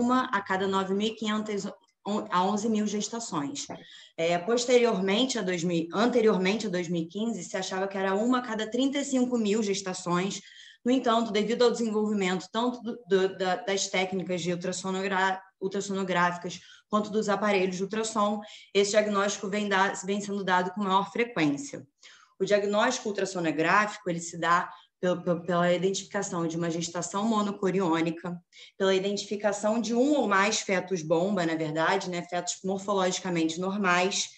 uma a cada 9.500 a 11.000 gestações. Anteriormente a 2015, se achava que era uma a cada 35.000 gestações. No entanto, devido ao desenvolvimento tanto das técnicas de ultrassonográficas quanto dos aparelhos de ultrassom, esse diagnóstico vem sendo dado com maior frequência. O diagnóstico ultrassonográfico ele se dá pela identificação de uma gestação monocoriônica, pela identificação de um ou mais fetos bomba, na verdade, né, fetos morfologicamente normais,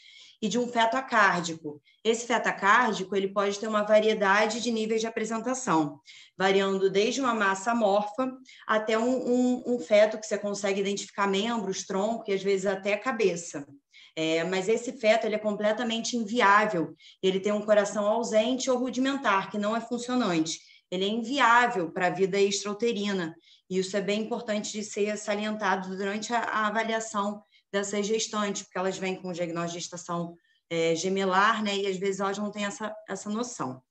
e de um feto acárdico. Esse feto acárdico ele pode ter uma variedade de níveis de apresentação, variando desde uma massa amorfa até um feto que você consegue identificar membros, tronco e às vezes até cabeça. Mas esse feto ele é completamente inviável, ele tem um coração ausente ou rudimentar, que não é funcionante. Ele é inviável para a vida extrauterina, e isso é bem importante de ser salientado durante a avaliação dessas gestantes, porque elas vêm com o diagnóstico de gestação gemelar, né, e às vezes elas não têm essa noção.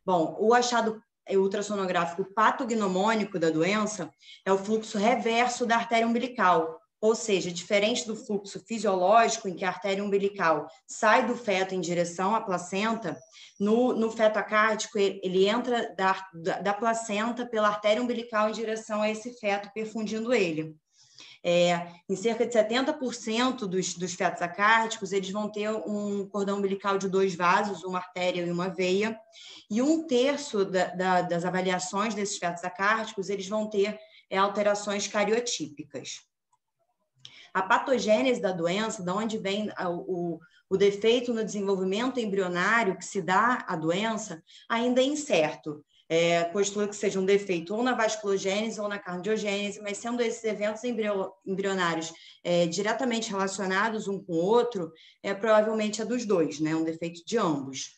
Bom, o achado ultrassonográfico patognomônico da doença é o fluxo reverso da artéria umbilical, ou seja, diferente do fluxo fisiológico, em que a artéria umbilical sai do feto em direção à placenta, no feto acárdico, ele entra da placenta pela artéria umbilical em direção a esse feto, perfundindo ele. Em cerca de 70% dos fetos acárdicos, eles vão ter um cordão umbilical de 2 vasos, uma artéria e uma veia, e 1/3 das avaliações desses fetos acárdicos, eles vão ter alterações cariotípicas. A patogênese da doença, de onde vem o defeito no desenvolvimento embrionário que se dá à doença, ainda é incerto. Postula que seja um defeito ou na vasculogênese ou na cardiogênese, mas sendo esses eventos embrionários diretamente relacionados um com o outro, provavelmente é dos dois, né? Um defeito de ambos,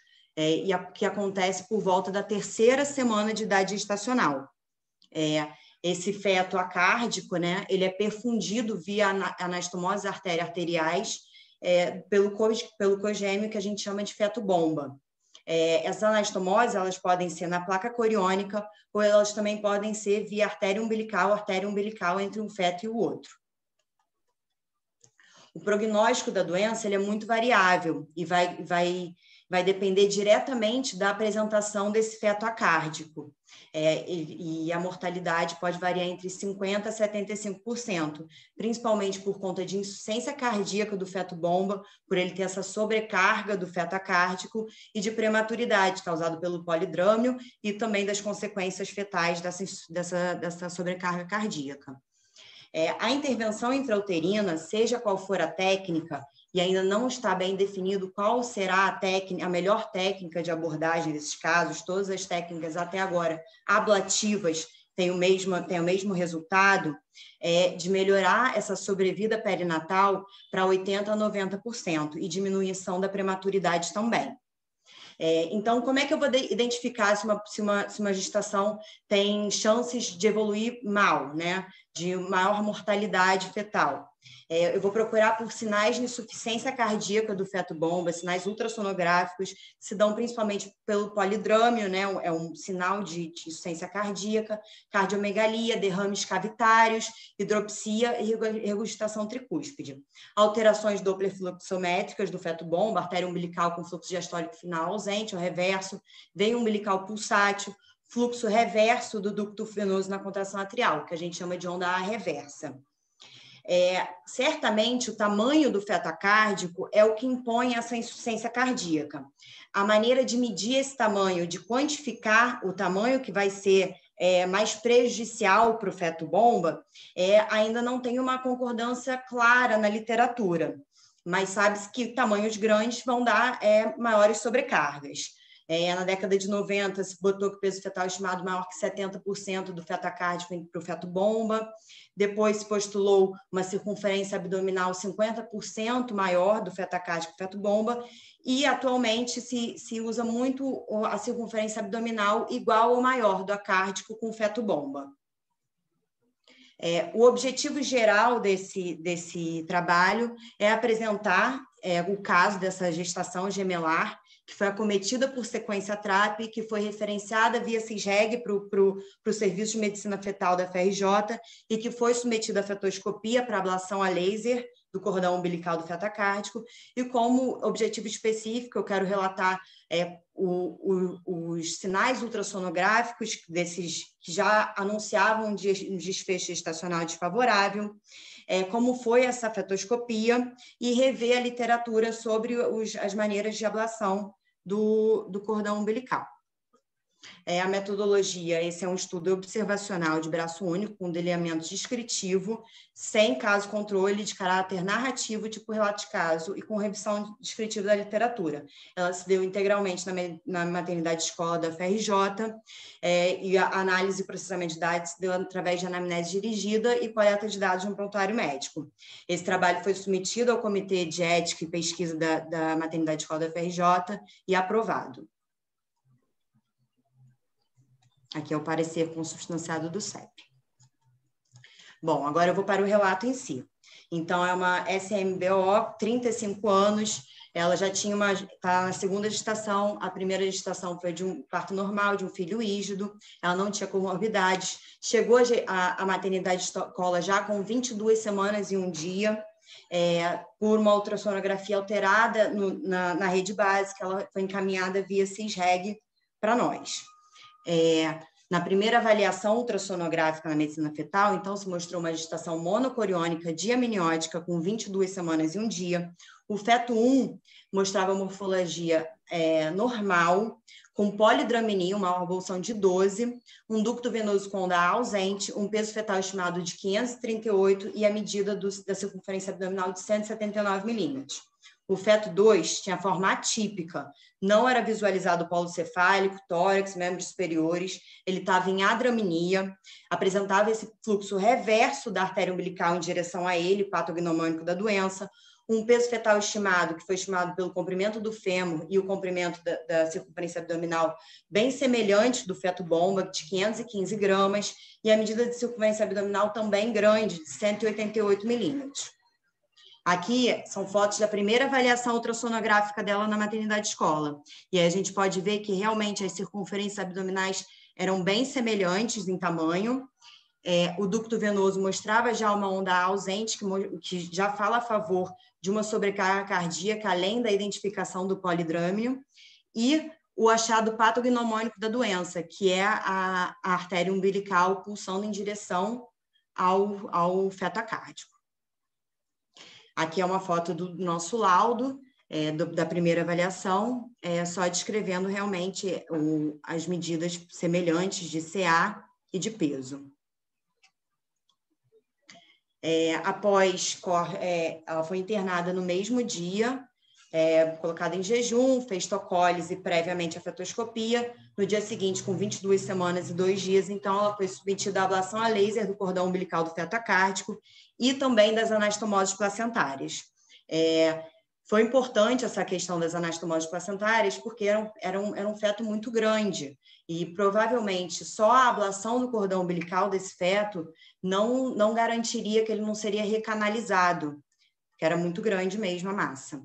que acontece por volta da 3ª semana de idade gestacional. Esse feto acárdico, né, ele é perfundido via anastomose arteriais pelo cogêmeo que a gente chama de feto bomba. Essas anastomoses, elas podem ser na placa coriônica ou elas também podem ser via artéria umbilical entre um feto e o outro. O prognóstico da doença ele é muito variável e vai depender diretamente da apresentação desse feto acárdico. E a mortalidade pode variar entre 50% a 75%, principalmente por conta de insuficiência cardíaca do feto bomba, por ele ter essa sobrecarga do feto acárdico, e de prematuridade, causado pelo polidrâmio, e também das consequências fetais dessa sobrecarga cardíaca. A intervenção intrauterina, seja qual for a técnica, e ainda não está bem definido qual será a melhor técnica de abordagem desses casos, todas as técnicas até agora ablativas têm o mesmo resultado, de melhorar essa sobrevida perinatal para 80% a 90% e diminuição da prematuridade também. Então, como é que eu vou identificar se uma gestação tem chances de evoluir mal, né? De maior mortalidade fetal? Eu vou procurar por sinais de insuficiência cardíaca do feto bomba, sinais ultrassonográficos, que se dão principalmente pelo polidrâmio, né? É um sinal de insuficiência cardíaca, cardiomegalia, derrames cavitários, hidropsia e regurgitação tricúspide. Alterações doppler fluxométricas do feto bomba, artéria umbilical com fluxo diastólico final ausente, ou reverso, veio umbilical pulsátil, fluxo reverso do ducto venoso na contração atrial, que a gente chama de onda A reversa. Certamente, o tamanho do feto acárdico é o que impõe essa insuficiência cardíaca. A maneira de medir esse tamanho, de quantificar o tamanho que vai ser mais prejudicial para o feto bomba, ainda não tem uma concordância clara na literatura, mas sabe-se que tamanhos grandes vão dar maiores sobrecargas. Na década de 90, se botou que o peso fetal estimado maior que 70% do feto acárdico para o feto bomba. Depois se postulou uma circunferência abdominal 50% maior do feto acárdico para o feto bomba. E atualmente se usa muito a circunferência abdominal igual ou maior do acárdico com o feto bomba. O objetivo geral desse trabalho é apresentar o caso dessa gestação gemelar que foi acometida por sequência TRAP, que foi referenciada via CISREG para o Serviço de Medicina Fetal da FRJ e que foi submetida à fetoscopia para ablação a laser do cordão umbilical do feto cárdico. E como objetivo específico, eu quero relatar os sinais ultrassonográficos desses que já anunciavam um desfecho gestacional desfavorável, como foi essa fetoscopia e rever a literatura sobre as maneiras de ablação do cordão umbilical. A metodologia, esse é um estudo observacional de braço único, com delineamento descritivo, sem caso controle, de caráter narrativo, tipo relato de caso, e com revisão descritiva da literatura. Ela se deu integralmente na maternidade escola da FRJ, e a análise e processamento de dados se deu através de anamnese dirigida e coleta de dados no prontuário médico. Esse trabalho foi submetido ao Comitê de Ética e Pesquisa da maternidade escola da FRJ e aprovado. Aqui é o parecer consubstanciado do CEP. Bom, agora eu vou para o relato em si. Então, é uma SMBO, 35 anos, ela já está na segunda gestação, a primeira gestação foi de um parto normal, de um filho rígido, ela não tinha comorbidades, chegou à maternidade escola já com 22 semanas e um dia, por uma ultrassonografia alterada na rede básica, ela foi encaminhada via CISREG para nós. Na primeira avaliação ultrassonográfica na medicina fetal, então, se mostrou uma gestação monocoriônica diamniótica com 22 semanas e um dia. O feto 1 mostrava morfologia normal, com polidramenia, uma avulsão de 12, um ducto venoso com onda ausente, um peso fetal estimado de 538 e a medida da circunferência abdominal de 179 milímetros. O feto 2 tinha forma atípica, não era visualizado o polo cefálico, tórax, membros superiores, ele estava em adraminia, apresentava esse fluxo reverso da artéria umbilical em direção a ele, patognomônico da doença, um peso fetal estimado, que foi estimado pelo comprimento do fêmur e o comprimento da circunferência abdominal, bem semelhante do feto bomba, de 515 gramas, e a medida de circunferência abdominal também grande, de 188 milímetros. Aqui são fotos da primeira avaliação ultrassonográfica dela na maternidade escola. E aí a gente pode ver que realmente as circunferências abdominais eram bem semelhantes em tamanho. O ducto venoso mostrava já uma onda ausente, que já fala a favor de uma sobrecarga cardíaca, além da identificação do polidrâmio. E o achado patognomônico da doença, que é a artéria umbilical pulsando em direção ao feto cárdico. Aqui é uma foto do nosso laudo, da primeira avaliação, só descrevendo realmente as medidas semelhantes de CA e de peso. Ela foi internada no mesmo dia, colocada em jejum, fez tocólise previamente à fetoscopia. No dia seguinte, com 22 semanas e 2 dias, então, ela foi submetida à ablação a laser do cordão umbilical do feto cárdico e também das anastomoses placentárias. Foi importante essa questão das anastomoses placentárias porque era um feto muito grande e provavelmente só a ablação do cordão umbilical desse feto não garantiria que ele não seria recanalizado, que era muito grande mesmo a massa.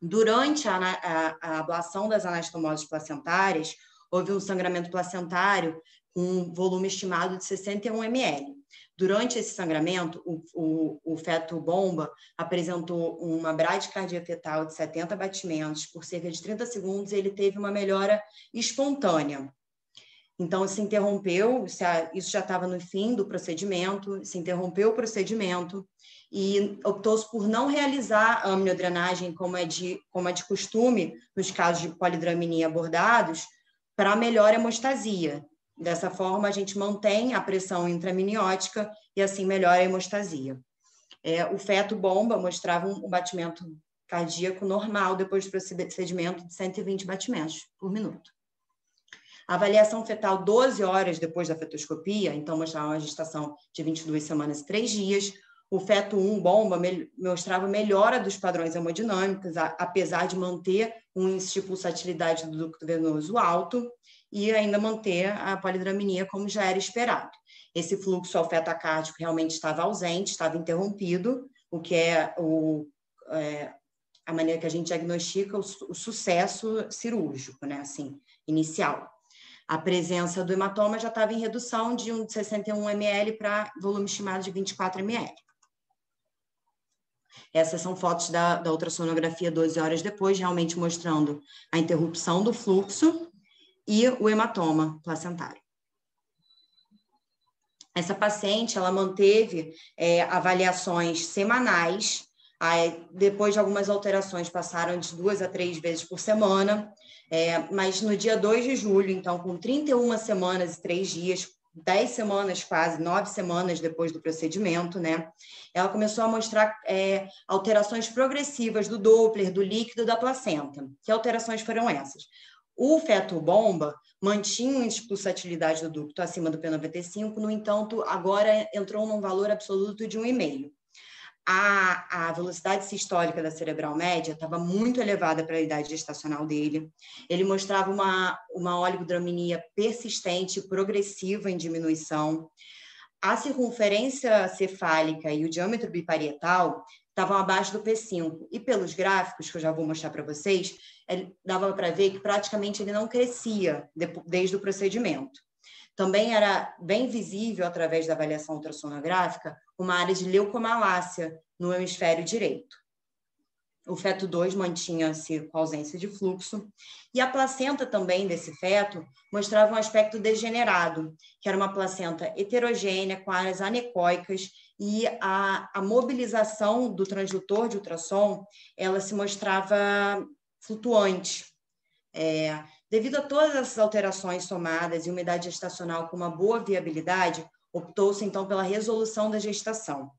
Durante a ablação das anastomoses placentárias, houve um sangramento placentário com um volume estimado de 61 ml. Durante esse sangramento, o feto bomba apresentou uma bradicardia fetal de 70 batimentos por cerca de 30 segundos e ele teve uma melhora espontânea. Então, se interrompeu, isso já estava no fim do procedimento, se interrompeu o procedimento e optou-se por não realizar a amniodrenagem, como é de costume nos casos de polidramenia abordados, para melhor hemostasia. Dessa forma, a gente mantém a pressão intraminiótica e assim melhora a hemostasia. O feto bomba mostrava um batimento cardíaco normal depois do procedimento de 120 batimentos por minuto. A avaliação fetal 12 horas depois da fetoscopia, então mostrava uma gestação de 22 semanas e 3 dias. O feto 1 bomba mostrava melhora dos padrões hemodinâmicos, apesar de manter um índice de pulsatilidade do ducto venoso alto e ainda manter a polidramenia como já era esperado. Esse fluxo ao feto cárdico realmente estava ausente, estava interrompido, o que a maneira que a gente diagnostica o sucesso cirúrgico, né, assim, inicial. A presença do hematoma já estava em redução de 61 ml para volume estimado de 24 ml. Essas são fotos da ultrassonografia 12 horas depois, realmente mostrando a interrupção do fluxo e o hematoma placentário. Essa paciente, ela manteve avaliações semanais, depois de algumas alterações, passaram de 2 a 3 vezes por semana, mas no dia 2 de julho, então, com 31 semanas e 3 dias, 10 semanas quase, 9 semanas depois do procedimento, né? Ela começou a mostrar alterações progressivas do Doppler, do líquido da placenta. Que alterações foram essas? O feto-bomba mantinha a expulsatilidade do ducto acima do P95, no entanto, agora entrou num valor absoluto de 1,5. A velocidade sistólica da cerebral média estava muito elevada para a idade gestacional dele. Ele mostrava uma oligodrominia persistente, progressiva em diminuição. A circunferência cefálica e o diâmetro biparietal estavam abaixo do P5. E pelos gráficos, que eu já vou mostrar para vocês, dava para ver que praticamente ele não crescia desde o procedimento. Também era bem visível, através da avaliação ultrassonográfica, uma área de leucomalácia no hemisfério direito. O feto 2 mantinha-se com ausência de fluxo, e a placenta também desse feto mostrava um aspecto degenerado, que era uma placenta heterogênea, com áreas anecóicas, e a mobilização do transdutor de ultrassom, ela se mostrava flutuante. Devido a todas essas alterações somadas e umidade gestacional com uma boa viabilidade, optou-se, então, pela resolução da gestação.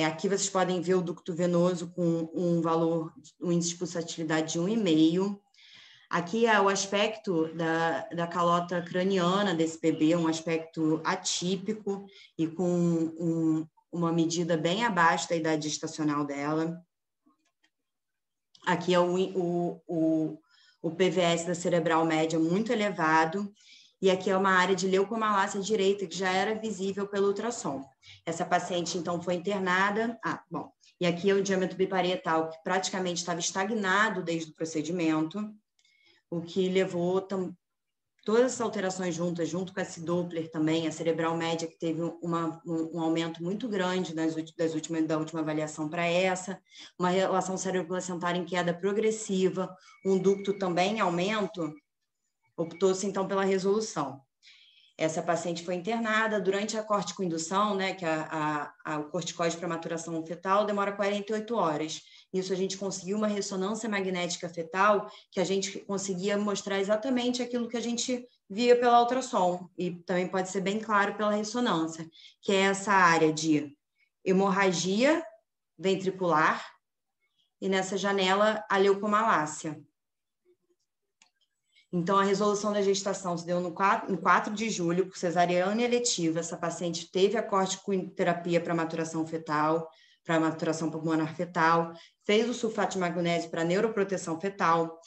Aqui vocês podem ver o ducto venoso com um índice de pulsatilidade de 1,5. Aqui é o aspecto da calota craniana desse bebê, um aspecto atípico e com uma medida bem abaixo da idade gestacional dela. Aqui é o PVS da cerebral média muito elevado, e aqui é uma área de leucomalácia direita que já era visível pelo ultrassom. Essa paciente, então, foi internada. E aqui é o diâmetro biparietal, que praticamente estava estagnado desde o procedimento, o que levou todas essas alterações juntas, junto com esse Doppler também, a cerebral média, que teve um aumento muito grande da última avaliação para essa, uma relação cerebroplacentária em queda progressiva, um ducto também em aumento, optou-se, então, pela resolução. Essa paciente foi internada durante a corticoindução, né, que o corticóide para maturação fetal demora 48 horas. Isso a gente conseguiu uma ressonância magnética fetal, que a gente conseguia mostrar exatamente aquilo que a gente via pela ultrassom, e também pode ser bem claro pela ressonância, que é essa área de hemorragia ventricular, e nessa janela a leucomalácia. Então, a resolução da gestação se deu em 4 de julho, por cesariana eletiva. Essa paciente teve a corticoterapia para maturação fetal, para maturação pulmonar fetal, fez o sulfato de magnésio para neuroproteção fetal,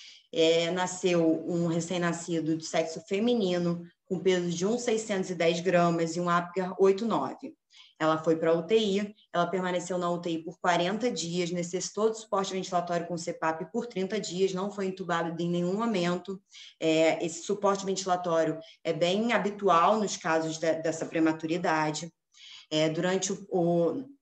nasceu um recém-nascido de sexo feminino, com peso de 1,610 gramas e um Apgar 8,9. Ela foi para a UTI, ela permaneceu na UTI por 40 dias, necessitou de suporte ventilatório com CPAP por 30 dias, não foi entubada em nenhum momento. Esse suporte ventilatório é bem habitual nos casos dessa prematuridade.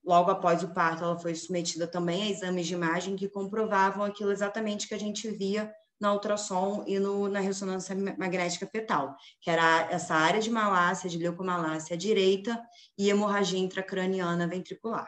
Logo após o parto, ela foi submetida também a exames de imagem que comprovavam aquilo exatamente que a gente via na ultrassom e na ressonância magnética fetal, que era essa área de malácia, de leucomalácia direita e hemorragia intracraniana ventricular.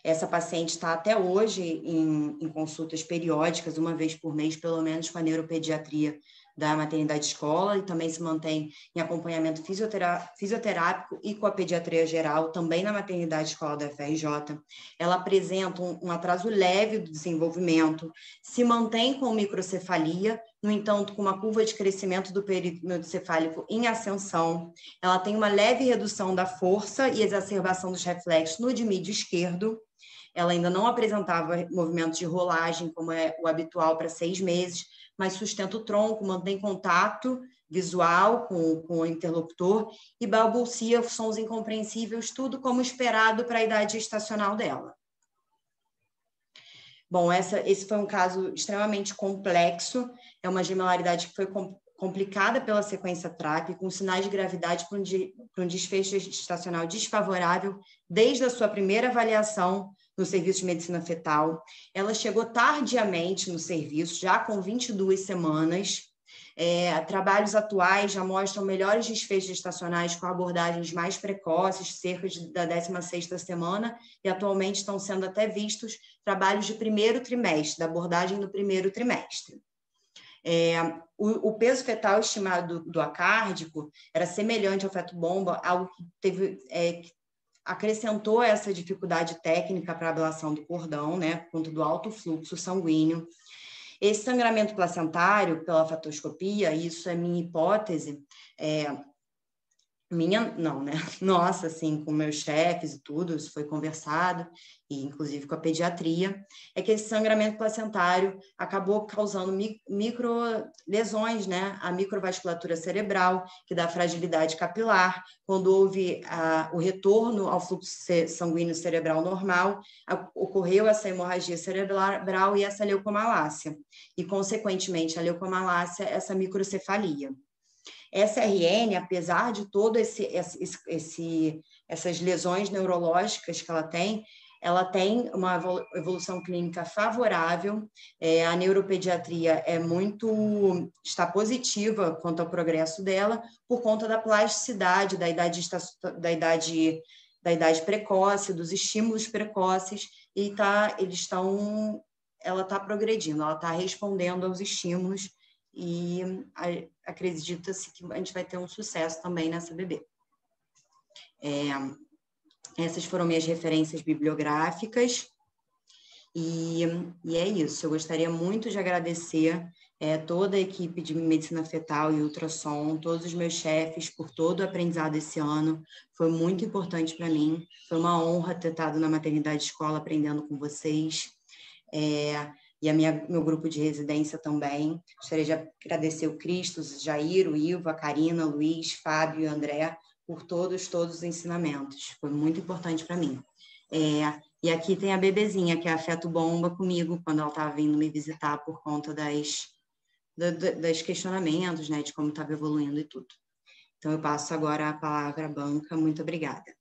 Essa paciente está até hoje em consultas periódicas, uma vez por mês, pelo menos, com a neuropediatria da maternidade escola, e também se mantém em acompanhamento fisioterápico e com a pediatria geral, também na maternidade escola da FRJ. Ela apresenta um atraso leve do desenvolvimento, se mantém com microcefalia, no entanto, com uma curva de crescimento do período cefálico em ascensão. Ela tem uma leve redução da força e exacerbação dos reflexos no dimídio esquerdo. Ela ainda não apresentava movimentos de rolagem, como é o habitual para 6 meses, mas sustenta o tronco, mantém contato visual com o interlocutor e balbucia sons incompreensíveis, tudo como esperado para a idade gestacional dela. Bom, esse foi um caso extremamente complexo, é uma gemelaridade que foi complicada pela sequência TRAP, com sinais de gravidade para um desfecho gestacional desfavorável desde a sua primeira avaliação no serviço de medicina fetal. Ela chegou tardiamente no serviço, já com 22 semanas. Trabalhos atuais já mostram melhores desfechos gestacionais com abordagens mais precoces, cerca da 16ª semana, e atualmente estão sendo até vistos trabalhos de primeiro trimestre, da abordagem no primeiro trimestre. O peso fetal estimado do acárdico era semelhante ao feto-bomba, algo que acrescentou essa dificuldade técnica para a ablação do cordão, né, por conta do alto fluxo sanguíneo. Esse sangramento placentário pela fetoscopia, isso é minha hipótese, nossa, assim, com meus chefes e tudo, isso foi conversado, e inclusive com a pediatria, é que esse sangramento placentário acabou causando micro lesões, né? A microvasculatura cerebral, que dá fragilidade capilar. Quando houve o retorno ao fluxo sanguíneo cerebral normal, ocorreu essa hemorragia cerebral e essa leucomalácia, e, consequentemente, a leucomalácia, essa microcefalia. SRN, apesar de todas essas lesões neurológicas que ela tem uma evolução clínica favorável. A neuropediatria está positiva quanto ao progresso dela, por conta da plasticidade, da idade precoce, dos estímulos precoces, e ela está progredindo, ela está respondendo aos estímulos, e acredita-se que a gente vai ter um sucesso também nessa bebê. Essas foram minhas referências bibliográficas, e é isso. Eu gostaria muito de agradecer toda a equipe de medicina fetal e ultrassom, todos os meus chefes, por todo o aprendizado esse ano. Foi muito importante para mim, foi uma honra ter estado na maternidade escola aprendendo com vocês. E meu grupo de residência também. Gostaria de agradecer o Cristos, Jair, o Ivo, a Karina, o Luiz, Fábio e o André, por todos os ensinamentos. Foi muito importante para mim. E aqui tem a bebezinha, que é a Feto Bomba, comigo, quando ela estava vindo me visitar por conta dos questionamentos, né, de como estava evoluindo e tudo. Então, eu passo agora a palavra à banca. Muito obrigada.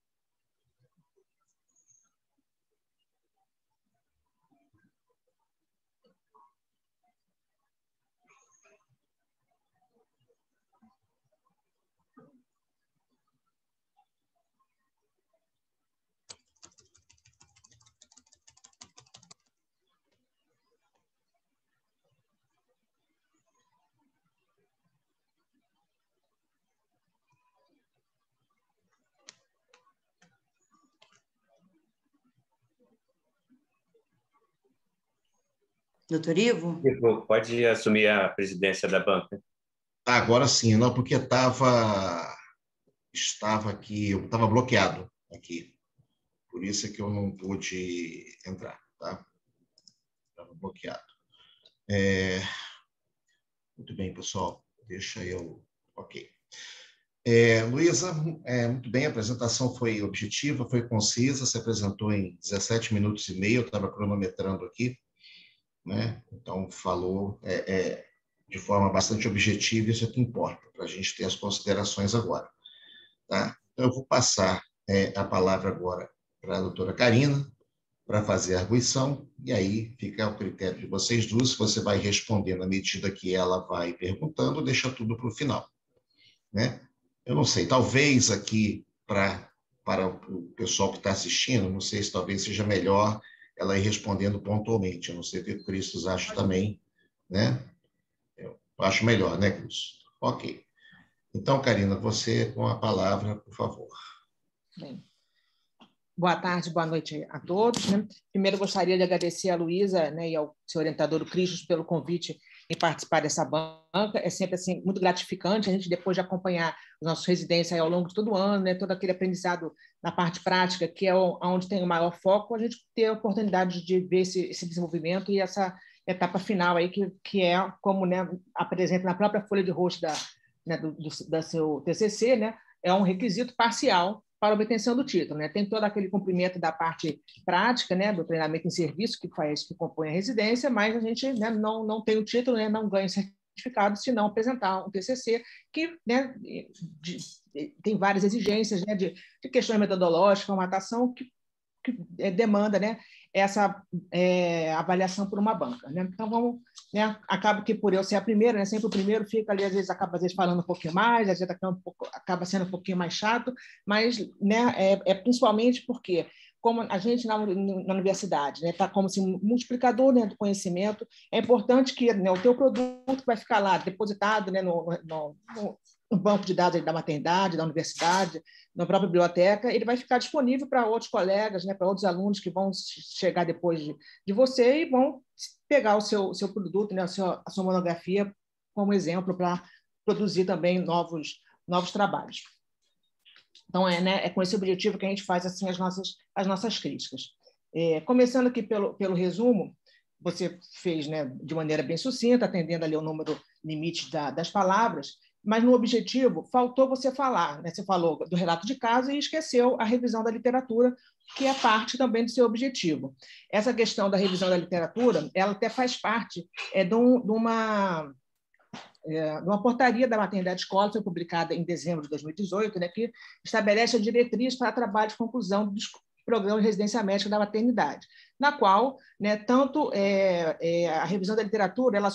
Doutor Ivo? Ivo, pode assumir a presidência da banca. Agora sim, não, porque estava aqui, eu estava bloqueado aqui. Por isso é que eu não pude entrar, tá? Estava bloqueado. Muito bem, pessoal. Deixa eu... Ok. Luísa, muito bem, a apresentação foi objetiva, foi concisa, se apresentou em 17 minutos e meio, eu estava cronometrando aqui, né? Então, falou de forma bastante objetiva, isso é que importa, para a gente ter as considerações agora. Tá? Então, eu vou passar a palavra agora para a doutora Karina, para fazer a arguição, e aí fica ao critério de vocês duas, você vai respondendo à medida que ela vai perguntando, deixa tudo para o final. Né? Eu não sei, talvez aqui, para o pessoal que está assistindo, não sei se talvez seja melhor ela ir respondendo pontualmente, eu não sei o que o Cristos acha também, né? Eu acho melhor, né, Cristos? Ok. Então, Karina, você com a palavra, por favor. Bem. Boa tarde, boa noite a todos. Né? Primeiro, gostaria de agradecer a Luísa, né, e ao seu orientador, o Cristos, pelo convite em participar dessa banca. É sempre assim, muito gratificante a gente, depois de acompanhar os nossos residentes aí ao longo de todo o ano, né, todo aquele aprendizado na parte prática, que é onde tem o maior foco, a gente ter a oportunidade de ver esse desenvolvimento e essa etapa final, aí, que é como, né, apresenta na própria folha de rosto né, da seu TCC, né, é um requisito parcial para a obtenção do título, né? Tem todo aquele cumprimento da parte prática, né, do treinamento em serviço que compõe a residência, mas a gente, né, não tem o título, né, não ganha o certificado se não apresentar um TCC que, né, tem várias exigências, né, de questões metodológicas, formatação que demanda, né, essa avaliação por uma banca, né? Então vamos, né, acaba que por eu ser a primeira, né, sempre o primeiro fica ali, às vezes acaba falando um pouquinho mais, às vezes acaba sendo um pouquinho mais chato, mas, né, principalmente porque como a gente na universidade, né, está como assim, um multiplicador, né, do conhecimento, é importante que, né, o teu produto vai ficar lá depositado, né, no banco de dados da maternidade, da universidade, na própria biblioteca, ele vai ficar disponível para outros colegas, né, para outros alunos que vão chegar depois de você e vão pegar o seu produto, né, a sua monografia como exemplo para produzir também novos trabalhos. Então, né, é com esse objetivo que a gente faz assim, as nossas críticas. Começando aqui pelo resumo, você fez, né, de maneira bem sucinta, atendendo ali o número limite das palavras, mas no objetivo faltou você falar, né? Você falou do relato de caso e esqueceu a revisão da literatura, que é parte também do seu objetivo. Essa questão da revisão da literatura, ela até faz parte de uma portaria da Maternidade Escola, foi publicada em dezembro de 2018, né, que estabelece a diretriz para trabalho de conclusão dos programas de residência médica da maternidade, na qual, né, tanto a revisão da literatura ela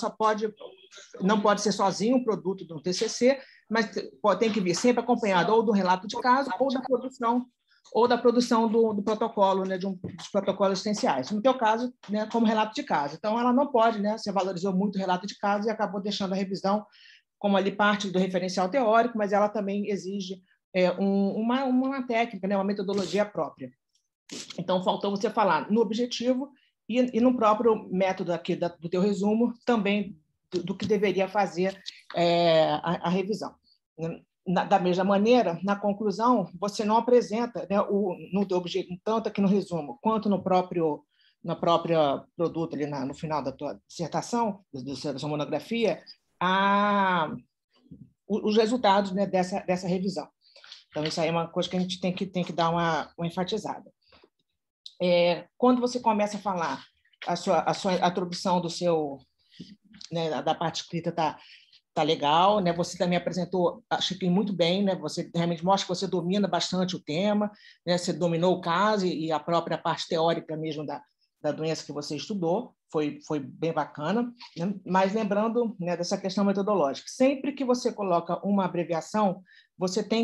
não pode ser sozinho um produto do TCC, mas tem que vir sempre acompanhado ou do relato de caso ou da produção do protocolo, né, dos protocolos essenciais. No teu caso, né, como relato de caso. Então, ela não pode, né, você valorizou muito o relato de caso e acabou deixando a revisão como ali parte do referencial teórico, mas ela também exige uma técnica, né, uma metodologia própria. Então, faltou você falar no objetivo e no próprio método aqui do teu resumo, também do que deveria fazer a revisão. Da mesma maneira, na conclusão, você não apresenta, né, no teu objetivo, tanto aqui no resumo, quanto no próprio produto, ali no final da tua dissertação, da sua monografia, os resultados, né, dessa revisão. Então, isso aí é uma coisa que a gente tem que dar uma enfatizada. Quando você começa a falar a sua introdução do seu, né, da parte escrita tá legal, né? Você também apresentou, acho que muito bem, né? Você realmente mostra que você domina bastante o tema, né? Você dominou o caso e a própria parte teórica mesmo da doença que você estudou, foi bem bacana, né? Mas lembrando, né, dessa questão metodológica, sempre que você coloca uma abreviação,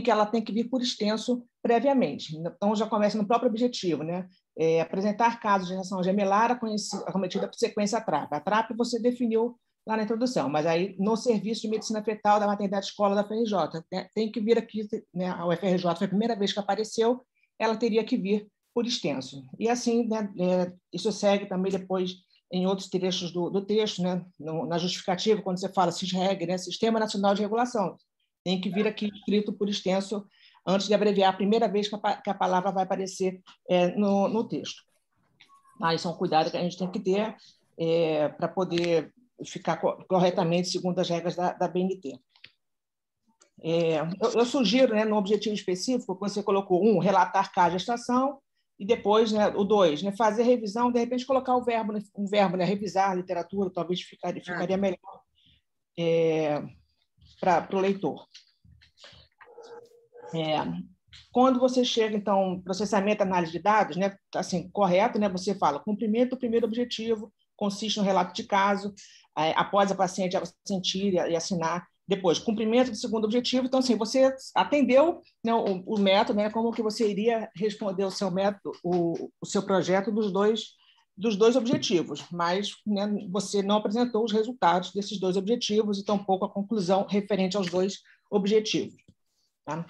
ela tem que vir por extenso previamente. Então, já começa no próprio objetivo, né? Apresentar casos de reação gemelar acometida por sequência TRAP. A TRAP você definiu lá na introdução, mas aí no serviço de medicina fetal da maternidade escola da FRJ, né, tem que vir aqui, né, a UFRJ foi a primeira vez que apareceu, ela teria que vir por extenso. E assim, né, isso segue também depois em outros trechos do texto, né, na justificativa, quando você fala SISREG, né, Sistema Nacional de Regulação, tem que vir aqui escrito por extenso antes de abreviar a primeira vez que a palavra vai aparecer no texto. Isso é um cuidado que a gente tem que ter para poder ficar corretamente segundo as regras da BNT. Eu sugiro, né, no objetivo específico, que você colocou relatar caso de gestação, e depois, né, o 2, né, fazer revisão, de repente colocar um verbo, né, revisar a literatura, talvez ficaria melhor para o leitor. Quando você chega, então, processamento e análise de dados, né, assim, correto, né, você fala cumprimento do primeiro objetivo, consiste no relato de caso, após a paciente assentir e assinar. Depois, cumprimento do segundo objetivo. Então, assim, você atendeu, né, o método, né, como que você iria responder o seu método, o seu projeto dos dois objetivos, mas, né, você não apresentou os resultados desses dois objetivos e tampouco a conclusão referente aos dois objetivos. Tá?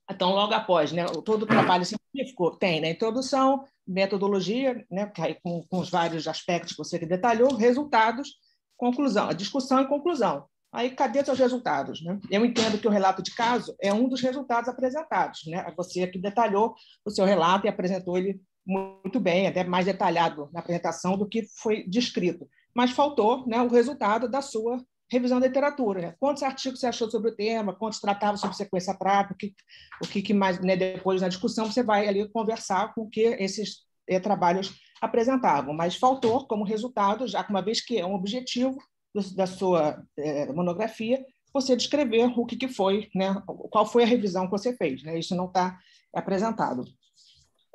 Então, logo após, né, todo o trabalho científico tem, né, introdução, metodologia, né, com os vários aspectos que você detalhou, resultados, conclusão, a discussão e conclusão. Aí, cadê seus resultados? Né? Eu entendo que o relato de caso é um dos resultados apresentados. Né? Você aqui detalhou o seu relato e apresentou ele muito bem, até mais detalhado na apresentação do que foi descrito. Mas faltou, né, o resultado da sua revisão da literatura, né? Quantos artigos você achou sobre o tema, quantos tratavam sobre sequência tráfica, o que mais, né, depois na discussão você vai ali conversar com o que esses trabalhos apresentavam, mas faltou como resultado, já que uma vez que é um objetivo da sua monografia, você descrever o que foi, né, qual foi a revisão que você fez, né? Isso não está apresentado.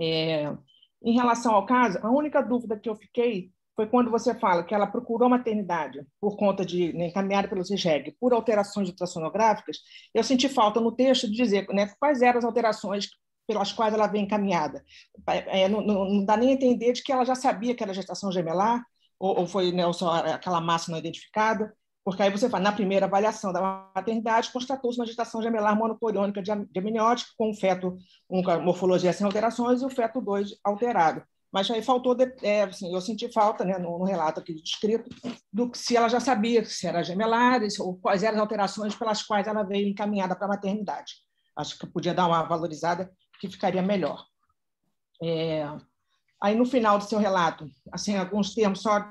Em relação ao caso, a única dúvida que eu fiquei foi quando você fala que ela procurou maternidade por conta de, né, encaminhada pelo CIGEG por alterações ultrassonográficas. Eu senti falta no texto de dizer, né, quais eram as alterações pelas quais ela vem encaminhada. Não dá nem a entender de que ela já sabia que era gestação gemelar, ou foi, né, só aquela massa não identificada, porque aí você fala, na primeira avaliação da maternidade, constatou-se uma gestação gemelar monocoriônica de amniótica, com o feto, uma morfologia sem alterações, e o feto 2 alterado. Mas aí faltou, assim, eu senti falta, né, no relato aqui descrito, do que se ela já sabia se era gemelar, ou quais eram as alterações pelas quais ela veio encaminhada para a maternidade. Acho que podia dar uma valorizada que ficaria melhor. Aí, no final do seu relato, assim, alguns termos só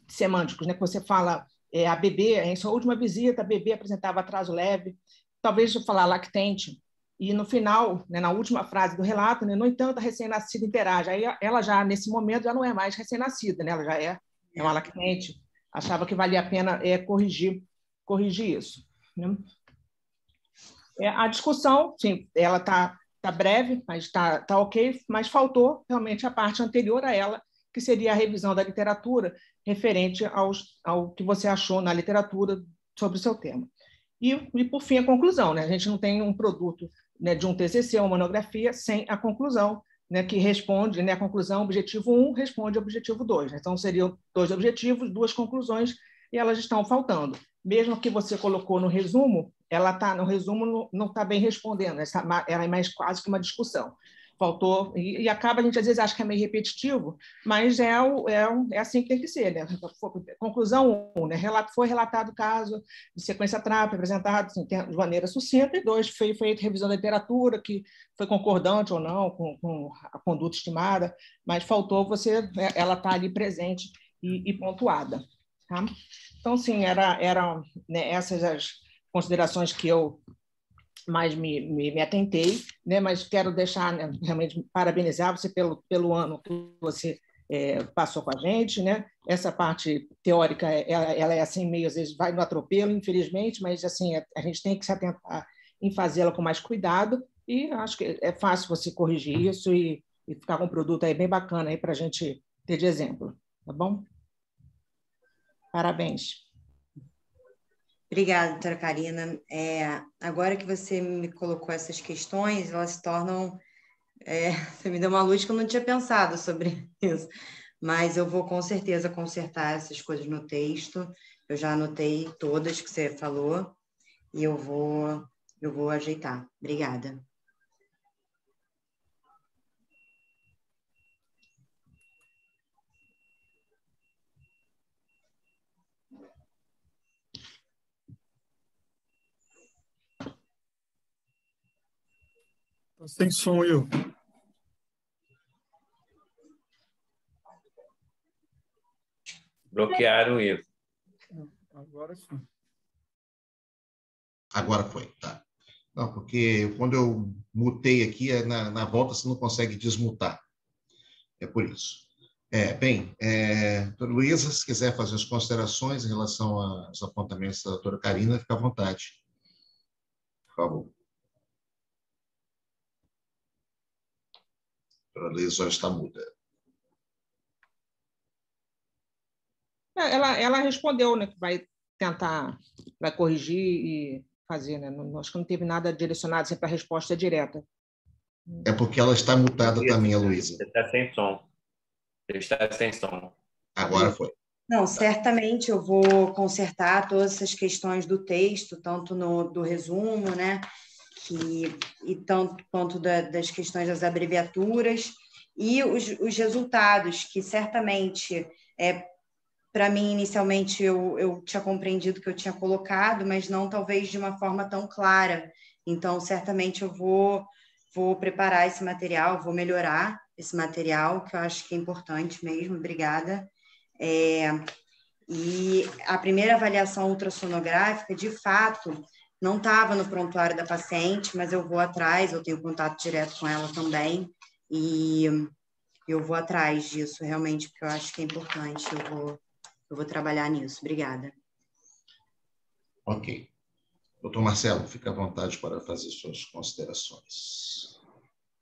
semânticos, né, que você fala, a bebê, em sua última visita, a bebê apresentava atraso leve, talvez eu falar lactente, e no final, né, na última frase do relato, né, no entanto, a recém-nascida interage. Aí ela já, nesse momento, já não é mais recém-nascida, né, ela já é uma lactente. Achava que valia a pena corrigir isso. Né? A discussão, sim, ela está breve, mas está ok, mas faltou realmente a parte anterior a ela, que seria a revisão da literatura referente ao que você achou na literatura sobre o seu tema. E por fim, a conclusão. Né? A gente não tem um produto, né, de um TCC, uma monografia, sem a conclusão, né, que responde, né, a conclusão, objetivo 1 responde ao objetivo 2. Né? Então, seriam 2 objetivos, 2 conclusões, e elas estão faltando. Mesmo que você colocou no resumo, ela tá no resumo não está bem respondendo, ela é mais quase que uma discussão. Faltou, e acaba, a gente às vezes acha que é meio repetitivo, mas é assim que tem que ser. Né? Conclusão 1, né? Foi relatado o caso de sequência tráfica, apresentado assim, de maneira sucinta, e 2, foi feita revisão da literatura, que foi concordante ou não com a conduta estimada, mas faltou ela está ali presente e pontuada. Tá? Então, sim, eram, né, essas as considerações que eu mais me atentei, né? Mas quero deixar, né, realmente parabenizar você pelo ano que você passou com a gente, né? Essa parte teórica, ela é assim meio, às vezes vai no atropelo, infelizmente, mas assim a gente tem que se atentar em fazê-la com mais cuidado, e acho que é fácil você corrigir isso e ficar com um produto aí bem bacana aí para a gente ter de exemplo, tá bom? Parabéns. Obrigada, doutora Karina. Agora que você me colocou essas questões, elas se tornam... você me deu uma luz que eu não tinha pensado sobre isso, mas eu vou com certeza consertar essas coisas no texto. Eu já anotei todas que você falou e eu vou ajeitar. Obrigada. Sem som, eu. Bloquearam o Ivo. Agora sim. Agora foi, tá. Não, porque quando eu mutei aqui, na volta você não consegue desmutar. É por isso. Bem, doutora Luísa, se quiser fazer as considerações em relação aos apontamentos da doutora Karina, fica à vontade. Por favor. A doutora Luísa já está muda. Ela respondeu, né, que vai corrigir e fazer, né? Acho que não teve nada direcionado assim, para a resposta direta. É porque ela está mutada também, a Luísa. Você está sem som. Ele está sem som. Agora foi. Não, certamente eu vou consertar todas essas questões do texto, tanto do resumo, né, e tanto quanto das questões das abreviaturas, e os resultados, que certamente, para mim, inicialmente, eu tinha compreendido que eu tinha colocado, mas não talvez de uma forma tão clara. Então, certamente eu vou preparar esse material, vou melhorar esse material, que eu acho que é importante mesmo. Obrigada. E a primeira avaliação ultrassonográfica, de fato, não estava no prontuário da paciente, mas eu vou atrás, eu tenho contato direto com ela também, e eu vou atrás disso, realmente, porque eu acho que é importante, eu vou trabalhar nisso. Obrigada. Ok. Doutor Marcelo, fique à vontade para fazer suas considerações.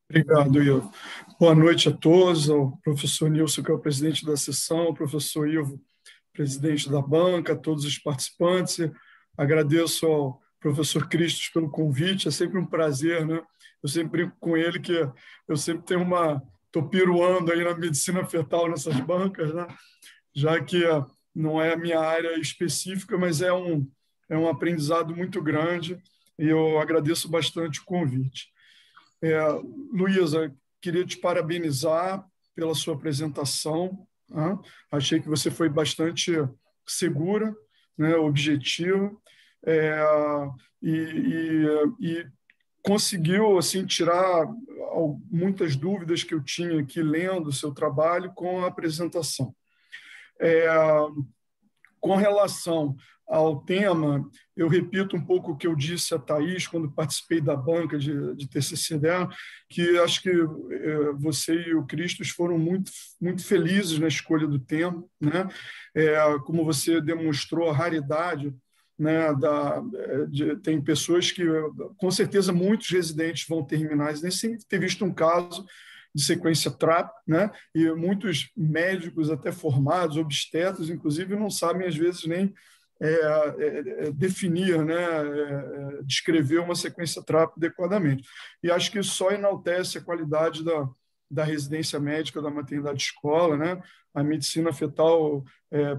Obrigado, Ivo. Boa noite a todos, ao professor Nilson, que é o presidente da sessão, ao professor Ivo, presidente da banca, a todos os participantes. Agradeço ao professor Cristos pelo convite, é sempre um prazer, né? Eu sempre brinco com ele que eu sempre tenho estou piruando aí na medicina fetal nessas bancas, né? Já que não é a minha área específica, mas é um aprendizado muito grande e eu agradeço bastante o convite. Luísa, queria te parabenizar pela sua apresentação. Né? Achei que você foi bastante segura, né, objetiva, e conseguiu assim tirar muitas dúvidas que eu tinha aqui lendo o seu trabalho com a apresentação. Com relação ao tema, eu repito um pouco o que eu disse a Thaís quando participei da banca de TCC dela, que acho que você e o Cristos foram muito, muito felizes na escolha do tema, né? Como você demonstrou a raridade, né, tem pessoas que, com certeza, muitos residentes vão ter renais, nem sem ter visto um caso de sequência TRAP, né? E muitos médicos, até formados, obstetras, inclusive, não sabem, às vezes, nem definir, né? Descrever uma sequência TRAP adequadamente. E acho que isso só enaltece a qualidade da residência médica da maternidade escola, né? A medicina fetal,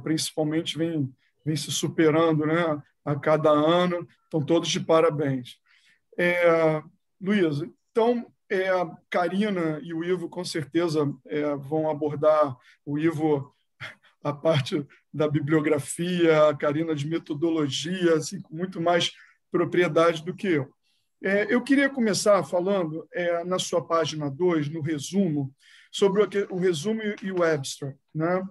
principalmente, vem se superando, né? A cada ano. Estão todos de parabéns. Luísa, então, a Karina e o Ivo, com certeza, vão abordar o Ivo a parte da bibliografia, a Karina de metodologia, assim, com muito mais propriedade do que eu. Eu queria começar falando, na sua página 2, no resumo, sobre o resumo e o abstract, né?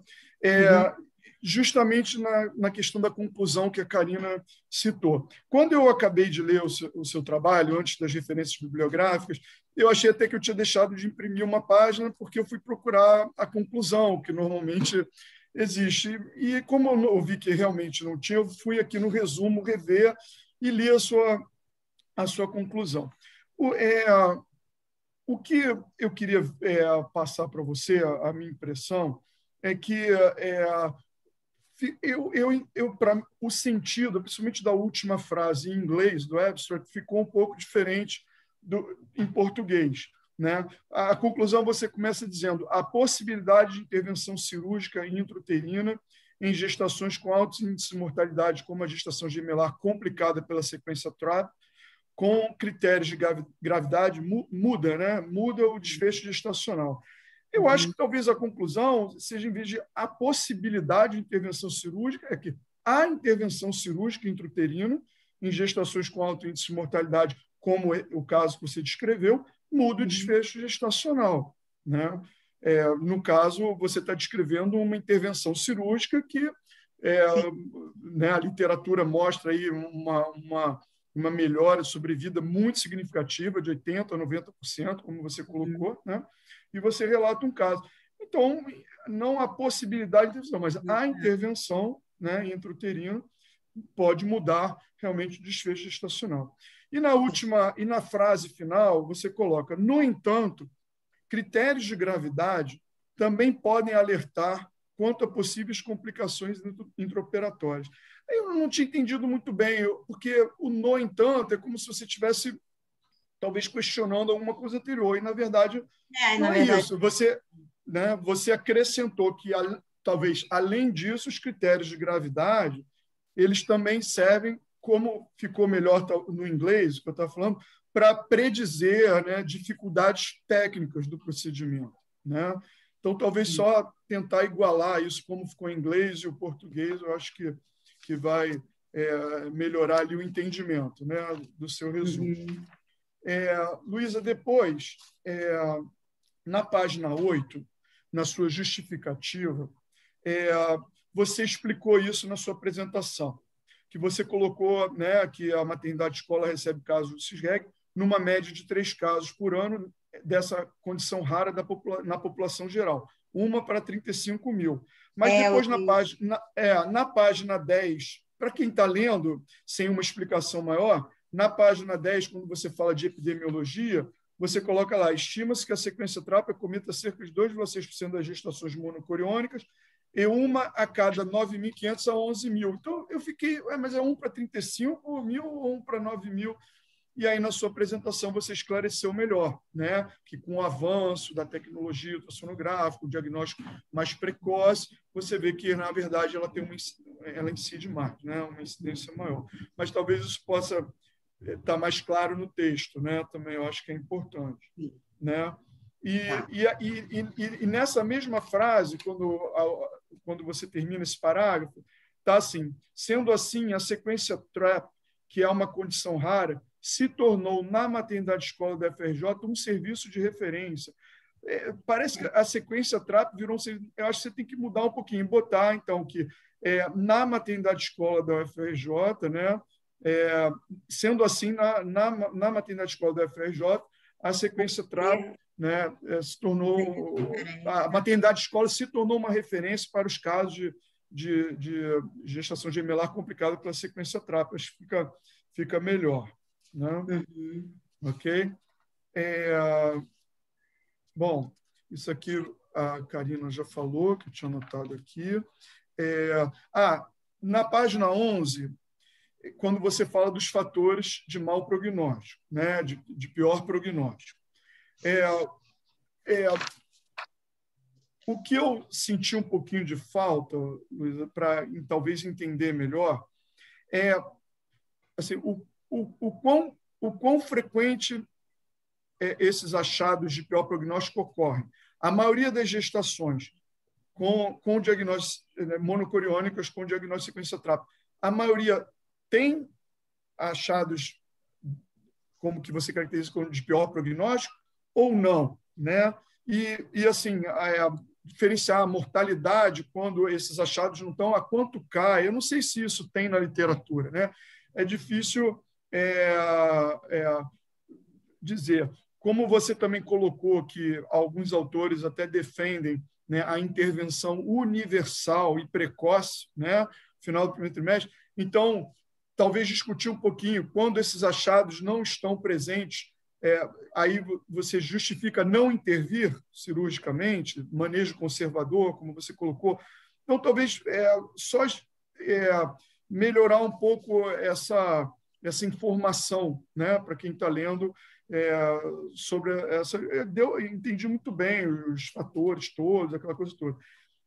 Justamente na questão da conclusão que a Karina citou. Quando eu acabei de ler o seu trabalho, antes das referências bibliográficas, eu achei até que eu tinha deixado de imprimir uma página, porque eu fui procurar a conclusão, que normalmente existe. E como eu vi que realmente não tinha, eu fui aqui no resumo rever e li a sua conclusão. O que eu queria passar para você, a minha impressão, é que para o sentido, principalmente da última frase em inglês do abstract, ficou um pouco diferente em português, né? A conclusão você começa dizendo a possibilidade de intervenção cirúrgica intrauterina em gestações com altos índices de mortalidade, como a gestação gemelar complicada pela sequência TRAP, com critérios de gravidade, muda, né? Muda o desfecho gestacional. Eu acho que talvez a conclusão seja, em vez de a possibilidade de intervenção cirúrgica, é que a intervenção cirúrgica intrauterina em gestações com alto índice de mortalidade, como o caso que você descreveu, muda o desfecho gestacional, né? No caso, você está descrevendo uma intervenção cirúrgica que né, a literatura mostra aí uma melhora de sobrevida muito significativa, de 80% a 90%, como você colocou, né? E você relata um caso. Então, não há possibilidade de intervenção, mas a intervenção, né, intrauterina pode mudar realmente o desfecho gestacional. E na frase final, você coloca, no entanto, critérios de gravidade também podem alertar quanto a possíveis complicações intraoperatórias. Eu não tinha entendido muito bem, porque o no entanto é como se você estivesse talvez questionando alguma coisa anterior, e na verdade não é isso. Você acrescentou que talvez além disso os critérios de gravidade eles também servem, como ficou melhor no inglês, que eu estava falando, para predizer, né, dificuldades técnicas do procedimento, né? Então, talvez só tentar igualar isso, como ficou em inglês e o português, eu acho que vai melhorar ali o entendimento, né, do seu resumo. Luísa, depois, na página 8, na sua justificativa, você explicou isso na sua apresentação, que você colocou, né, que a maternidade escola recebe casos de CISREG numa média de 3 casos por ano dessa condição rara na população geral, 1 para 35 mil. Mas depois, na página 10, para quem está lendo, sem uma explicação maior, na página 10, quando você fala de epidemiologia, você coloca lá, estima-se que a sequência TRAP acometa cerca de 2,6% das gestações monocoriônicas e 1 a cada 9.500 a 11.000. Então, eu fiquei, mas é 1 para 35 mil ou 1 para 9 mil? E aí, na sua apresentação, você esclareceu melhor, né? Que com o avanço da tecnologia ultrassonográfica, o diagnóstico mais precoce, você vê que, na verdade, ela incide mais, né? Uma incidência maior. Mas talvez isso possa estar mais claro no texto, né? Também eu acho que é importante, né? E nessa mesma frase, quando você termina esse parágrafo, está assim: sendo assim, a sequência TRAP, que é uma condição rara, se tornou, na maternidade escola da FRJ, um serviço de referência. Parece que a sequência TRAP virou um serviço. Eu acho que você tem que mudar um pouquinho, botar, então, que na maternidade escola da UFRJ, né, sendo assim, na maternidade escola da UFRJ, a sequência TRAP, né, se tornou. A maternidade escola se tornou uma referência para os casos de gestação gemelar complicada pela sequência TRAP. Acho que fica melhor. Né? Ok? Bom, isso aqui a Karina já falou, que eu tinha anotado aqui. Na página 11, quando você fala dos fatores de mau prognóstico, né? de pior prognóstico. O que eu senti um pouquinho de falta, Luísa, para talvez entender melhor, assim, o quão frequente esses achados de pior prognóstico ocorrem. A maioria das gestações com diagnóstico monocoriônicas com diagnóstico de sequência TRAP, a maioria tem achados como que você caracteriza como de pior prognóstico ou não, né? E assim, diferenciar a mortalidade quando esses achados não estão, a quanto cai. Eu não sei se isso tem na literatura, né? É difícil dizer. Como você também colocou que alguns autores até defendem, né, a intervenção universal e precoce, né, no final do primeiro trimestre, então, talvez discutir um pouquinho, quando esses achados não estão presentes, aí você justifica não intervir cirurgicamente, manejo conservador, como você colocou. Então, talvez só melhorar um pouco essa informação, né, para quem está lendo sobre essa. Eu entendi muito bem os fatores todos, aquela coisa toda.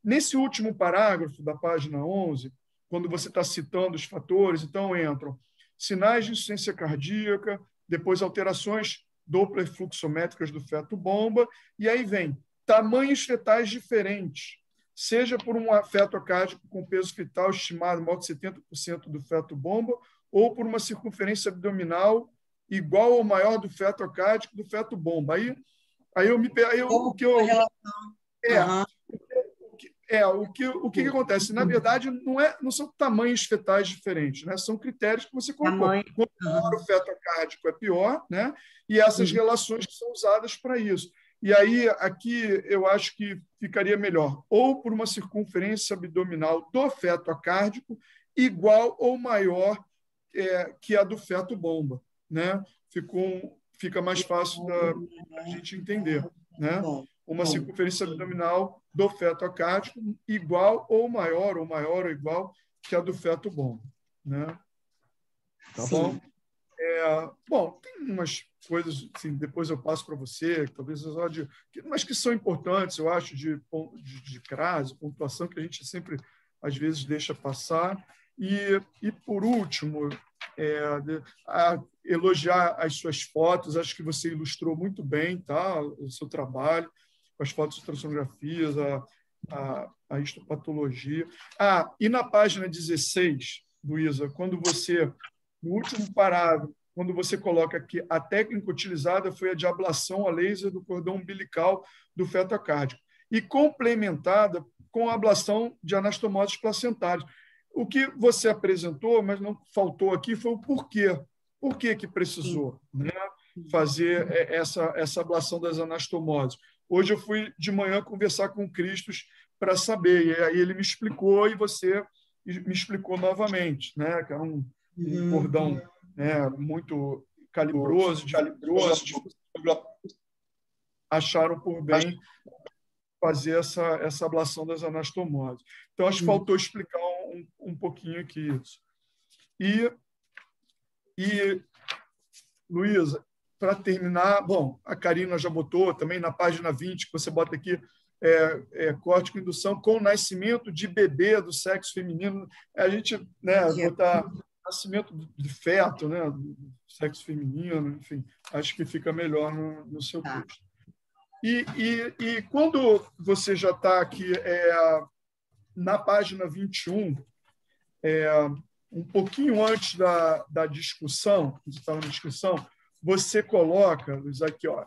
Nesse último parágrafo da página 11, quando você está citando os fatores, então entram sinais de insuficiência cardíaca, depois alterações Doppler fluxométricas do feto-bomba, e aí vem tamanhos fetais diferentes, seja por um feto cárdico com peso fetal estimado maior que 70% do feto-bomba, ou por uma circunferência abdominal igual ou maior do feto cárdico do feto-bomba. O que acontece? Na verdade, não são tamanhos fetais diferentes, né? São critérios que você colocou. Quanto maior o feto cárdico é pior, né? E essas relações que são usadas para isso. E aí, aqui, eu acho que ficaria melhor, ou por uma circunferência abdominal do feto cárdico igual ou maior que a do feto-bomba, né? Fica mais fácil da gente entender, né? Uma circunferência abdominal do feto cárdico igual ou maior ou igual que a do feto-bomba, né? Tá bom? Bom, tem umas coisas, assim, depois eu passo para você, talvez mas que são importantes, eu acho, de crase, pontuação, que a gente sempre, às vezes, deixa passar. E por último, elogiar as suas fotos, acho que você ilustrou muito bem, tá? O seu trabalho, com as fotos de ultrassonografias, a histopatologia. E na página 16, Luísa, no último parágrafo, quando você coloca que a técnica utilizada foi a de ablação a laser do cordão umbilical do feto cárdico, e complementada com a ablação de anastomoses placentárias. O que você apresentou, mas não faltou aqui, foi o porquê. Por que precisou, né, fazer essa ablação das anastomoses? Hoje eu fui de manhã conversar com o Cristos para saber, e aí ele me explicou e você me explicou novamente, né, que era um cordão, né, muito calibroso, acharam por bem fazer essa ablação das anastomoses. Então, acho que faltou explicar um pouquinho aqui isso. E Luísa, para terminar, bom, a Karina já botou também na página 20, que você bota aqui, corte com indução com nascimento de bebê do sexo feminino. A gente, né, botar nascimento de feto, né, do sexo feminino, enfim, acho que fica melhor no seu texto. E quando você já está aqui na página 21, um pouquinho antes da discussão, que estava na discussão, você coloca, Luiz, aqui, ó,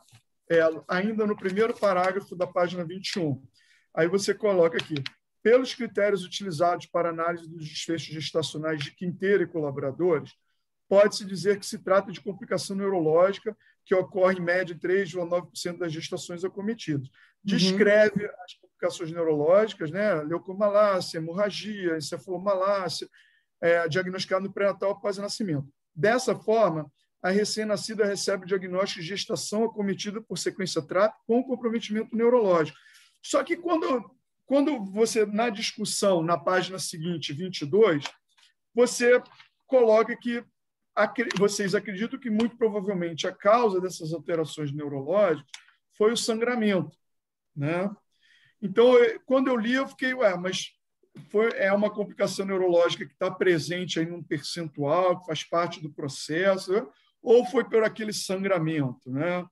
ainda no primeiro parágrafo da página 21, aí você coloca aqui, pelos critérios utilizados para análise dos desfechos gestacionais de Quinteira e colaboradores, pode-se dizer que se trata de complicação neurológica que ocorre em média em 3,9% das gestações acometidas. Descreve as complicações neurológicas, né? Leucomalácia, hemorragia, encefalomalácia, diagnosticado no pré-natal após o nascimento. Dessa forma, a recém-nascida recebe o diagnóstico de gestação acometida por sequência TRAP com comprometimento neurológico. Só que quando você, na discussão, na página seguinte, 22, você coloca que vocês acreditam que, muito provavelmente, a causa dessas alterações neurológicas foi o sangramento, né? Então, quando eu li, eu fiquei, mas é uma complicação neurológica que está presente aí num percentual, que faz parte do processo, né? Ou foi por aquele sangramento, né?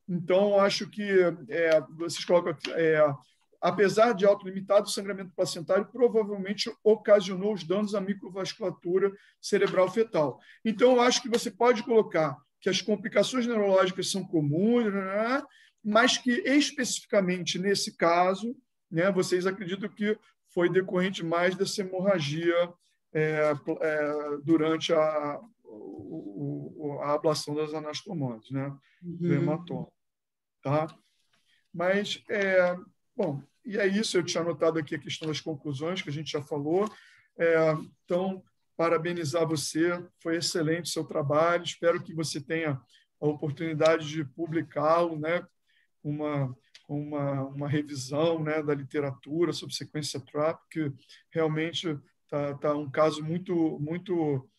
Então, acho que vocês colocam apesar de autolimitado, o sangramento placentário provavelmente ocasionou os danos à microvasculatura cerebral fetal. Então, eu acho que você pode colocar que as complicações neurológicas são comuns, né, mas que, especificamente nesse caso, né, vocês acreditam que foi decorrente mais dessa hemorragia durante a ablação das anastomoses, né, do hematoma. Tá? Mas... bom, e é isso, eu tinha anotado aqui a questão das conclusões, que a gente já falou. Então, parabenizar você, foi excelente o seu trabalho, espero que você tenha a oportunidade de publicá-lo, né, uma revisão, né, da literatura sobre sequência TRAP, que realmente tá um caso muito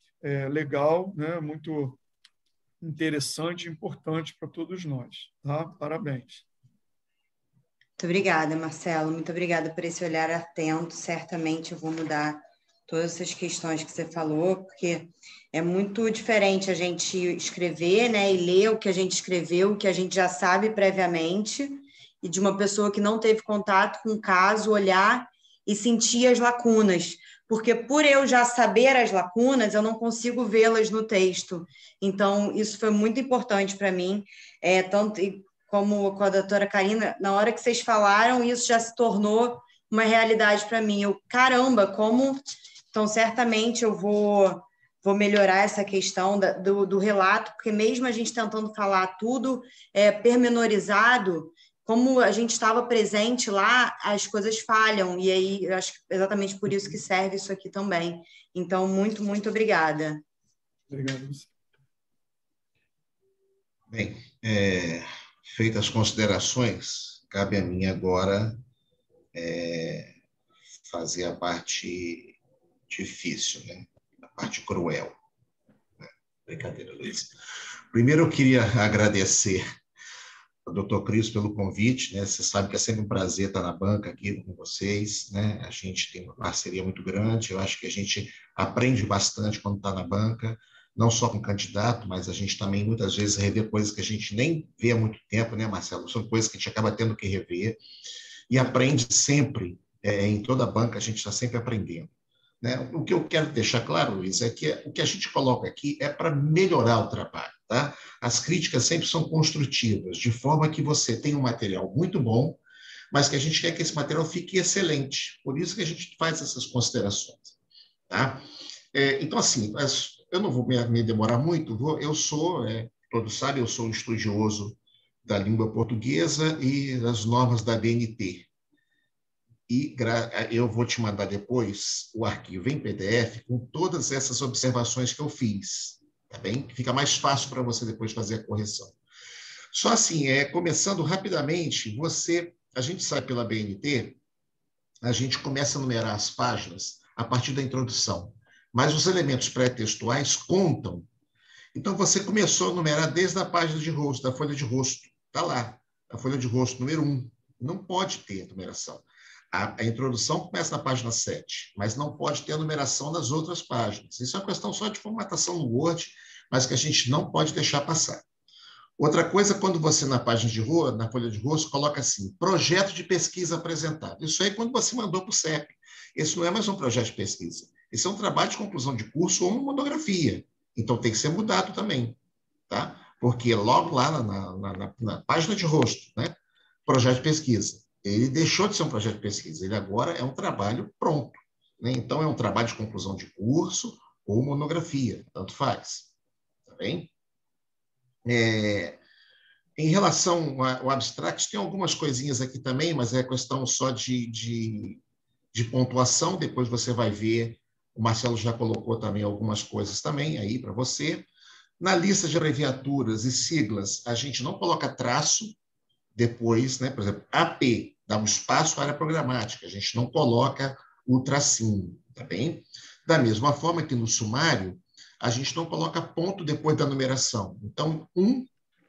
legal, né, muito interessante e importante para todos nós. Tá? Parabéns. Muito obrigada, Marcelo. Muito obrigada por esse olhar atento. Certamente eu vou mudar todas essas questões que você falou, porque é muito diferente a gente escrever, né, e ler o que a gente escreveu, o que a gente já sabe previamente, e de uma pessoa que não teve contato com o caso, olhar e sentir as lacunas. Porque por eu já saber as lacunas, eu não consigo vê-las no texto. Então, isso foi muito importante para mim, tanto... como com a doutora Karina, na hora que vocês falaram, isso já se tornou uma realidade para mim. Caramba, como... Então, certamente eu vou melhorar essa questão do relato, porque mesmo a gente tentando falar tudo pormenorizado, como a gente estava presente lá, as coisas falham, e aí eu acho que exatamente por isso que serve isso aqui também. Então, muito, muito obrigada. Obrigado. Bem, feitas as considerações, cabe a mim agora fazer a parte difícil, né? A parte cruel. Brincadeira, Luiz. Primeiro, eu queria agradecer ao Dr. Cris pelo convite, né? Você sabe que é sempre um prazer estar na banca aqui com vocês, né? A gente tem uma parceria muito grande, eu acho que a gente aprende bastante quando está na banca, não só com o candidato, mas a gente também muitas vezes revê coisas que a gente nem vê há muito tempo, né, Marcelo? São coisas que a gente acaba tendo que rever e aprende sempre, em toda a banca a gente está sempre aprendendo. Né? O que eu quero deixar claro, Luiz, é que o que a gente coloca aqui é para melhorar o trabalho. Tá? As críticas sempre são construtivas, de forma que você tem um material muito bom, mas que a gente quer que esse material fique excelente. Por isso que a gente faz essas considerações. Tá? Então, assim, eu não vou me demorar muito, eu sou, todos sabem, eu sou um estudioso da língua portuguesa e das normas da BNT. E eu vou te mandar depois o arquivo em PDF com todas essas observações que eu fiz, tá bem? Fica mais fácil para você depois fazer a correção. Só assim, começando rapidamente, a gente sai pela BNT, a gente começa a numerar as páginas a partir da introdução, mas os elementos pré-textuais contam. Então, você começou a numerar desde a página de rosto, da folha de rosto. Está lá, a folha de rosto número 1. Não pode ter numeração. A introdução começa na página 7, mas não pode ter a numeração nas outras páginas. Isso é uma questão só de formatação no Word, mas que a gente não pode deixar passar. Outra coisa, quando você, na página de rua, na folha de rosto, coloca assim, projeto de pesquisa apresentado. Isso aí quando você mandou para o CEP. Esse não é mais um projeto de pesquisa. Esse é um trabalho de conclusão de curso ou uma monografia. Então, tem que ser mudado também. Tá? Porque logo lá na página de rosto, né? Projeto de pesquisa. Ele deixou de ser um projeto de pesquisa. Ele agora é um trabalho pronto. Né? Então, é um trabalho de conclusão de curso ou monografia. Tanto faz. Tá bem? Em relação ao abstract, tem algumas coisinhas aqui também, mas é questão só de pontuação. Depois você vai ver, o Marcelo já colocou também algumas coisas também aí para você. Na lista de abreviaturas e siglas, a gente não coloca traço depois, né? Por exemplo, AP, dá um espaço à área programática, a gente não coloca o tracinho, tá bem? Da mesma forma que no sumário, a gente não coloca ponto depois da numeração. Então,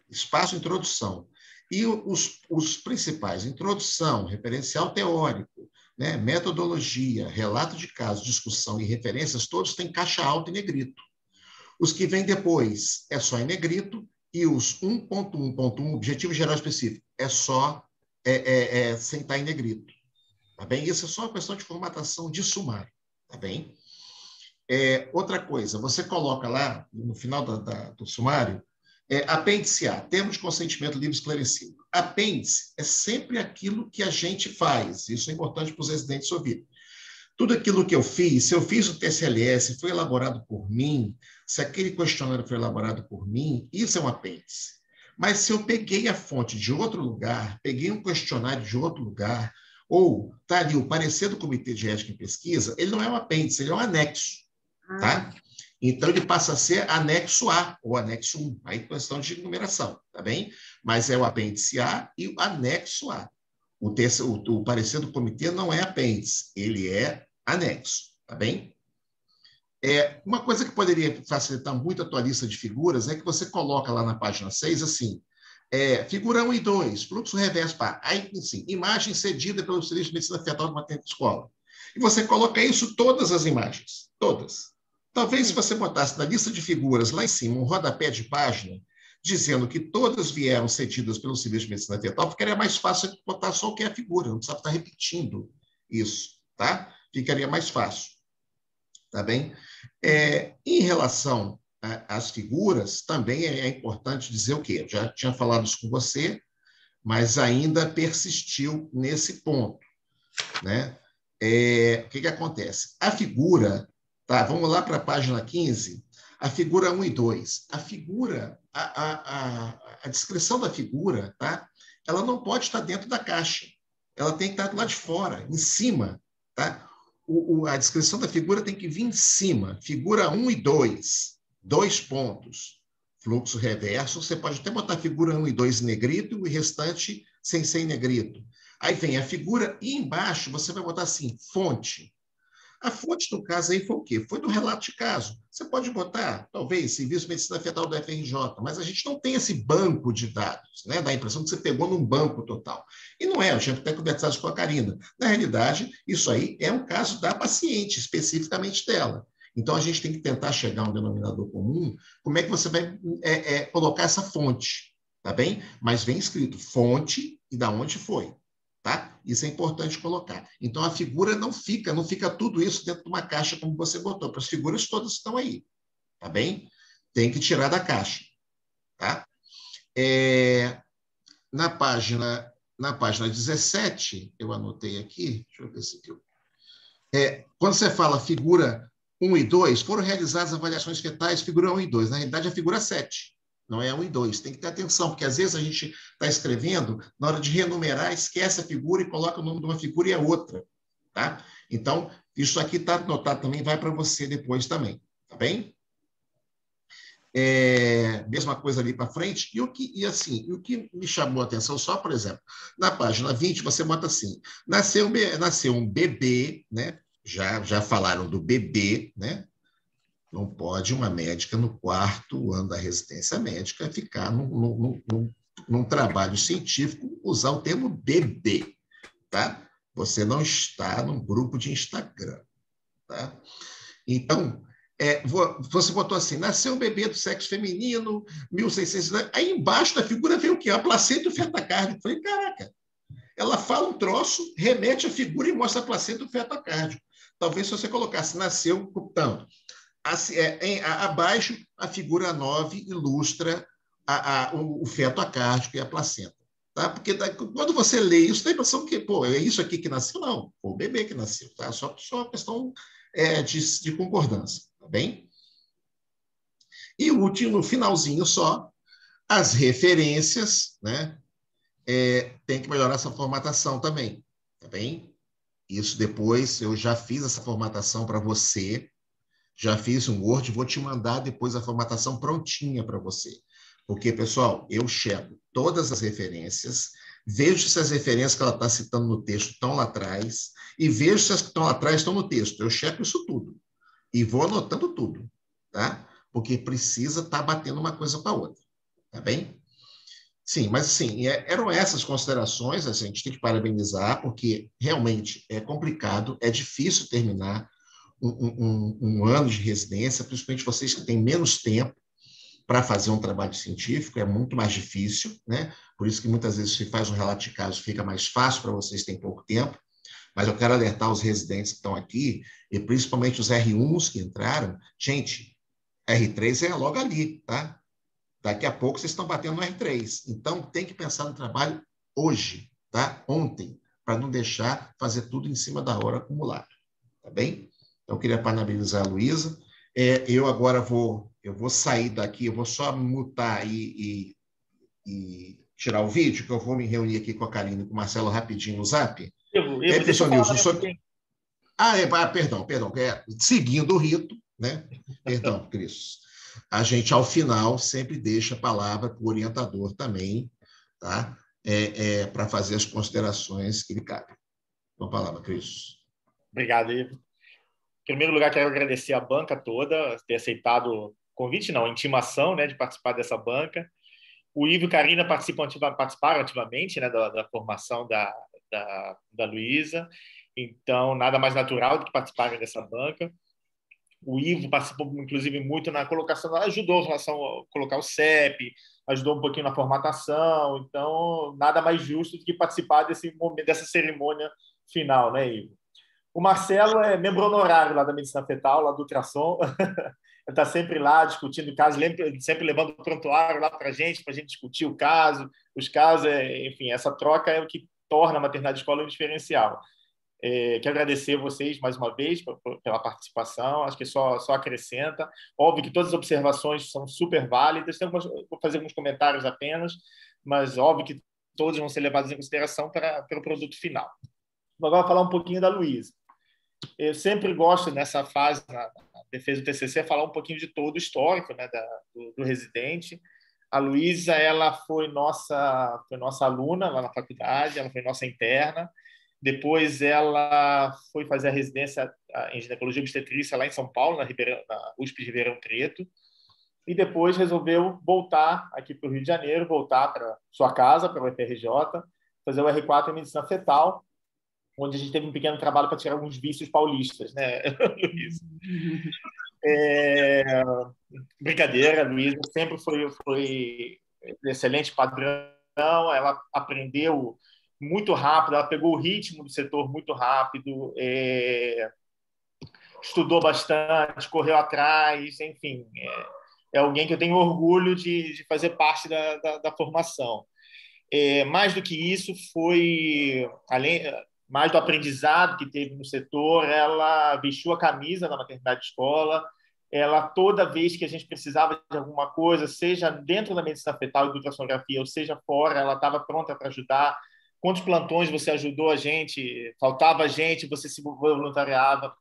espaço introdução. E os principais, introdução, referencial teórico, né, metodologia, relato de caso, discussão e referências, todos têm caixa alta e negrito. Os que vêm depois é só em negrito, e os 1.1.1, objetivo geral específico, é só sem estar em negrito. Tá bem? Isso é só uma questão de formatação de sumário. Tá bem? Outra coisa, você coloca lá, no final do sumário, apêndice A, termo de consentimento livre esclarecido. Apêndice é sempre aquilo que a gente faz. Isso é importante para os residentes ouvirem. Tudo aquilo que eu fiz, se eu fiz o TCLS, foi elaborado por mim, se aquele questionário foi elaborado por mim, isso é um apêndice. Mas se eu peguei a fonte de outro lugar, peguei um questionário de outro lugar, ou está ali o parecer do Comitê de Ética em Pesquisa, ele não é um apêndice, ele é um anexo. Tá? Então, ele passa a ser anexo A, ou anexo 1, aí questão de numeração, tá bem? Mas é o apêndice A e o anexo A. O parecer do comitê não é apêndice, ele é anexo, tá bem? Uma coisa que poderia facilitar muito a tua lista de figuras é que você coloca lá na página 6, assim, figura 1 e 2, fluxo reverso, aí, assim, imagem cedida pelo Serviço de Medicina Fetal de uma escola. E você coloca isso, todas as imagens, todas. Talvez se você botasse na lista de figuras lá em cima um rodapé de página dizendo que todas vieram cedidas pelo Serviço de Medicina Fetal, ficaria mais fácil botar só o que é a figura, não precisa estar repetindo isso, tá? Ficaria mais fácil, tá bem? Em relação às figuras, também é importante dizer o quê? Eu já tinha falado isso com você, mas ainda persistiu nesse ponto, né? O que acontece? A figura, tá? Vamos lá para a página 15, a figura 1 e 2. A figura, a descrição da figura, tá? Ela não pode estar dentro da caixa. Ela tem que estar do lado de fora, em cima, tá? A descrição da figura tem que vir em cima. Figura 1 e 2, 2 pontos. Fluxo reverso, você pode até botar figura 1 e 2 em negrito e o restante sem ser em negrito. Aí vem a figura e embaixo você vai botar assim, fonte. A fonte, no caso, aí foi o quê? Foi do relato de caso. Você pode botar, talvez, Serviço de Medicina Fetal do FRJ, mas a gente não tem esse banco de dados, né? Dá a impressão que você pegou num banco total. E não é, eu tinha até conversado com a Karina. Na realidade, isso aí é um caso da paciente, especificamente dela. Então, a gente tem que tentar chegar a um denominador comum. Como é que você vai colocar essa fonte? Tá bem? Mas vem escrito fonte e da onde foi. Tá? Isso é importante colocar. Então, a figura não fica tudo isso dentro de uma caixa como você botou, porque as figuras todas estão aí. Tá bem? Tem que tirar da caixa. Tá? Na página na página 17, eu anotei aqui, deixa eu ver se eu... quando você fala figura 1 e 2, foram realizadas avaliações fetais, figura 1 e 2. Na realidade, a figura 7, não é 1 e 2. Tem que ter atenção, porque às vezes a gente está escrevendo, na hora de renumerar, esquece a figura e coloca o nome de uma figura e a outra. Tá? Então, isso aqui está anotado também, vai para você depois também. Tá bem? Mesma coisa ali para frente. E o que me chamou a atenção, só, por exemplo, na página 20, você bota assim, nasceu um bebê, né? Já falaram do bebê, né? Não pode uma médica no quarto ano da residência médica ficar num trabalho científico usar o termo bebê, tá? Você não está num grupo de Instagram, tá? Então, você botou assim, nasceu um bebê do sexo feminino, 1600... Aí embaixo da figura veio o quê? A placenta e o feto cárdico. Falei, caraca, ela fala um troço, remete a figura e mostra a placenta e o feto cárdico. Talvez se você colocasse, nasceu, tanto. Abaixo, a figura 9 ilustra o feto acárdico e a placenta. Tá? Porque quando você lê isso, tem a impressão que, pô, é isso aqui que nasceu? Não, foi o bebê que nasceu. Tá? Só uma questão de concordância. Tá bem? E o último, no finalzinho só, as referências, né? Tem que melhorar essa formatação também. Tá bem? Isso depois, eu já fiz essa formatação para você, já fiz um Word, vou te mandar depois a formatação prontinha para você. Porque, pessoal, eu checo todas as referências, vejo se as referências que ela está citando no texto estão lá atrás, e vejo se as que estão lá atrás estão no texto. Eu checo isso tudo. E vou anotando tudo, tá? Porque precisa estar batendo uma coisa com a outra. Tá bem? Sim, mas assim, eram essas considerações, assim, a gente tem que parabenizar, porque realmente é complicado, é difícil terminar um ano de residência, principalmente vocês que têm menos tempo para fazer um trabalho científico, é muito mais difícil, né? Por isso que muitas vezes se faz um relato de caso, fica mais fácil para vocês, têm pouco tempo, mas eu quero alertar os residentes que estão aqui, e principalmente os R1s que entraram, gente, R3 é logo ali, tá? Daqui a pouco vocês estão batendo no R3, então tem que pensar no trabalho hoje, tá? Ontem, para não deixar fazer tudo em cima da hora acumulado, tá bem? Então, eu queria parabenizar a Luísa. Eu agora vou sair daqui, eu vou só mutar e tirar o vídeo, que eu vou me reunir aqui com a Karine e com o Marcelo rapidinho no Zap. Deixa eu falar, Perdão. Seguindo o rito, né? Perdão, Cris. A gente, ao final, sempre deixa a palavra para o orientador também, tá? Para fazer as considerações que lhe cabem. Com a palavra, Cris. Obrigado, Ivo. Em primeiro lugar, quero agradecer a banca toda ter aceitado o convite, não, a intimação, né, de participar dessa banca. O Ivo e a Karina participaram ativamente, né, da formação da Luísa, então nada mais natural do que participarem dessa banca. O Ivo participou, inclusive, muito na colocação, ajudou em relação a colocar o CEP, ajudou um pouquinho na formatação, então nada mais justo do que participar dessa cerimônia final, né, Ivo? O Marcelo é membro honorário lá da Medicina Fetal, lá do ultrassom. Ele está sempre lá discutindo o caso, sempre levando o prontuário lá para a gente discutir o caso. Os casos, enfim, essa troca é o que torna a maternidade escola um diferencial. Quero agradecer vocês mais uma vez pela participação, acho que só acrescenta. Óbvio que todas as observações são super válidas, vou fazer alguns comentários apenas, mas óbvio que todos vão ser levados em consideração para o produto final. Agora, vou falar um pouquinho da Luísa. Eu sempre gosto, nessa fase, na defesa do TCC, falar um pouquinho de todo o histórico, né, do residente. A Luísa, ela foi nossa aluna lá na faculdade, ela foi nossa interna. Depois ela foi fazer a residência em ginecologia e obstetrícia lá em São Paulo, na USP de Ribeirão Preto. E depois resolveu voltar aqui para o Rio de Janeiro, voltar para sua casa, para o UFRJ, fazer o R4 em medicina fetal, onde a gente teve um pequeno trabalho para tirar alguns vícios paulistas, né, Luísa? Brincadeira, Luísa sempre foi excelente padrão, ela aprendeu muito rápido, ela pegou o ritmo do setor muito rápido, estudou bastante, correu atrás, enfim, é alguém que eu tenho orgulho de fazer parte da formação. Mais do que isso, foi, mais do aprendizado que teve no setor, ela vestiu a camisa na maternidade escola. Ela, toda vez que a gente precisava de alguma coisa, seja dentro da medicina fetal e da ultrassonografia, ou seja fora, ela estava pronta para ajudar. Quantos plantões você ajudou a gente? Faltava gente, você se voluntariava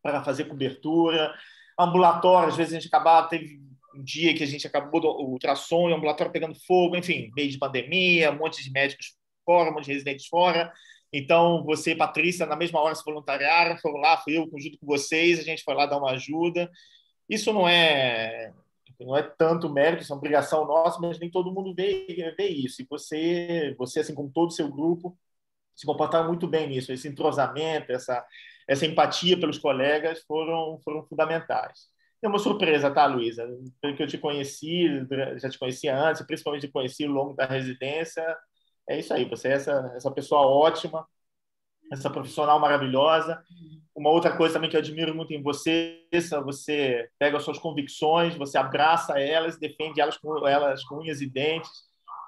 para fazer cobertura. Ambulatório, às vezes a gente acabava, teve um dia que a gente acabou o ultrassom e o ambulatório pegando fogo, enfim, meio de pandemia, um monte de médicos fora, um monte de residentes fora. Então, você e Patrícia, na mesma hora, se voluntariaram, foram lá, fui eu, junto com vocês, a gente foi lá dar uma ajuda. Isso não é tanto mérito, isso é uma obrigação nossa, mas nem todo mundo vê isso. E você, assim como todo o seu grupo, se comportaram muito bem nisso. Esse entrosamento, essa empatia pelos colegas foram fundamentais. É uma surpresa, tá, Luísa? Pelo que eu te conheci, já te conhecia antes, principalmente te conheci ao longo da residência. É isso aí, você é essa pessoa ótima, essa profissional maravilhosa. Uma outra coisa também que eu admiro muito em você pega as suas convicções, você abraça elas, defende elas com unhas e dentes.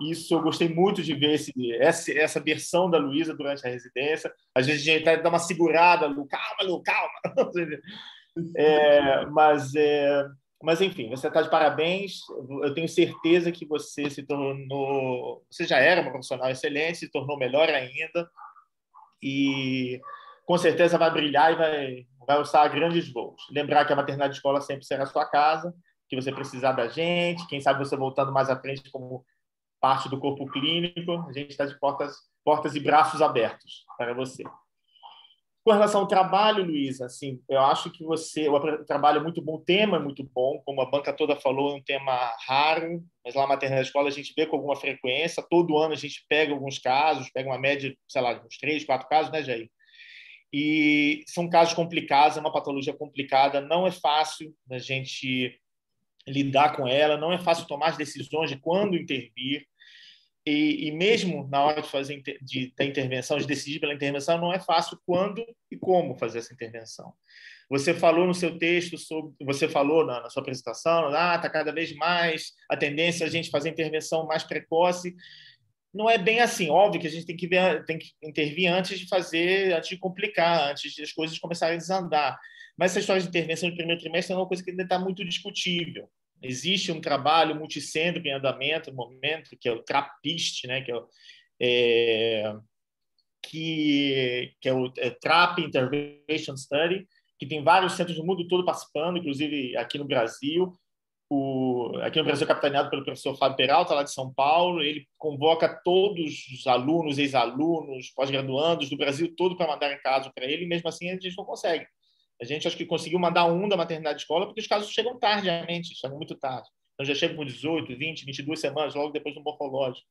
Isso eu gostei muito de ver essa versão da Luísa durante a residência. Às vezes a gente até dá uma segurada, Lu, calma, Lu, calma. Mas, enfim, você está de parabéns. Eu tenho certeza que você se tornou... Você já era uma profissional excelente, se tornou melhor ainda. E com certeza vai brilhar e vai alçar grandes voos. Lembrar que a maternidade escola sempre será a sua casa, que você precisar da gente, quem sabe você voltando mais à frente como parte do corpo clínico, a gente está de portas e braços abertos para você. Com relação ao trabalho, Luísa, assim, eu acho que o trabalho é muito bom, o tema é muito bom, como a banca toda falou, é um tema raro, mas lá na maternidade escola a gente vê com alguma frequência, todo ano a gente pega alguns casos, pega uma média, sei lá, uns 3, 4 casos, né, Jair? E são casos complicados, é uma patologia complicada, não é fácil a gente lidar com ela, não é fácil tomar as decisões de quando intervir. E mesmo na hora de fazer da intervenção, de decidir pela intervenção, não é fácil quando e como fazer essa intervenção. Você falou no seu texto, você falou na sua apresentação, está cada vez mais a tendência a gente fazer intervenção mais precoce. Não é bem assim, óbvio que a gente tem que intervir antes de complicar, antes de as coisas começarem a desandar. Mas essa história de intervenção de primeiro trimestre é uma coisa que ainda está muito discutível. Existe um trabalho multicêntrico em andamento no momento, que é o TRAPPIST, né? que é o TRAP Intervention Study, que tem vários centros do mundo todo participando, inclusive aqui no Brasil. Aqui no Brasil, capitaneado pelo professor Fábio Peralta, lá de São Paulo. Ele convoca todos os alunos, ex-alunos, pós-graduandos do Brasil todo para mandar caso para ele, e mesmo assim a gente não consegue. A gente acho que conseguiu mandar um da maternidade escola, porque os casos chegam tardiamente, chegam muito tarde. Então já chegam com 18, 20, 22 semanas, logo depois do morfológico.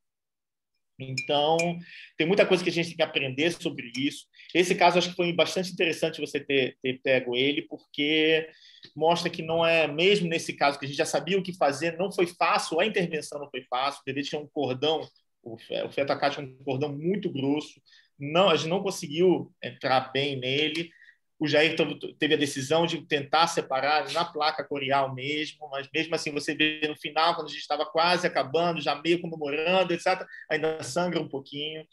Então, tem muita coisa que a gente tem que aprender sobre isso. Esse caso, acho que foi bastante interessante você ter pego ele, porque mostra que não é, mesmo nesse caso, que a gente já sabia o que fazer, não foi fácil, a intervenção não foi fácil, o bebê tinha um cordão, o feto acático tinha um cordão muito grosso, a gente não conseguiu entrar bem nele. O Jair teve a decisão de tentar separar na placa corial mesmo, mas mesmo assim você vê no final, quando a gente estava quase acabando, já meio comemorando, etc., ainda sangra um pouquinho.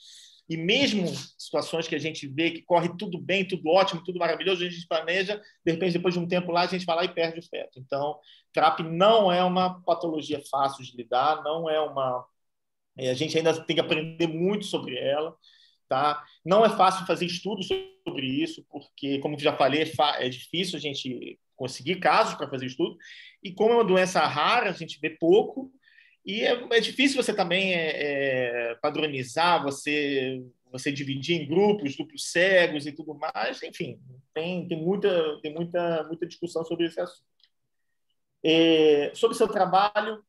E mesmo situações que a gente vê que corre tudo bem, tudo ótimo, tudo maravilhoso, a gente planeja, de repente, depois de um tempo lá, a gente vai lá e perde o feto. Então, TRAP não é uma patologia fácil de lidar, não é uma... A gente ainda tem que aprender muito sobre ela. Tá? Não é fácil fazer estudos sobre isso, porque, como eu já falei, é difícil a gente conseguir casos para fazer estudo. E como é uma doença rara, a gente vê pouco. E é difícil você também padronizar, você dividir em grupos, duplos cegos e tudo mais. Enfim, tem muita discussão sobre esse assunto. Sobre o seu trabalho,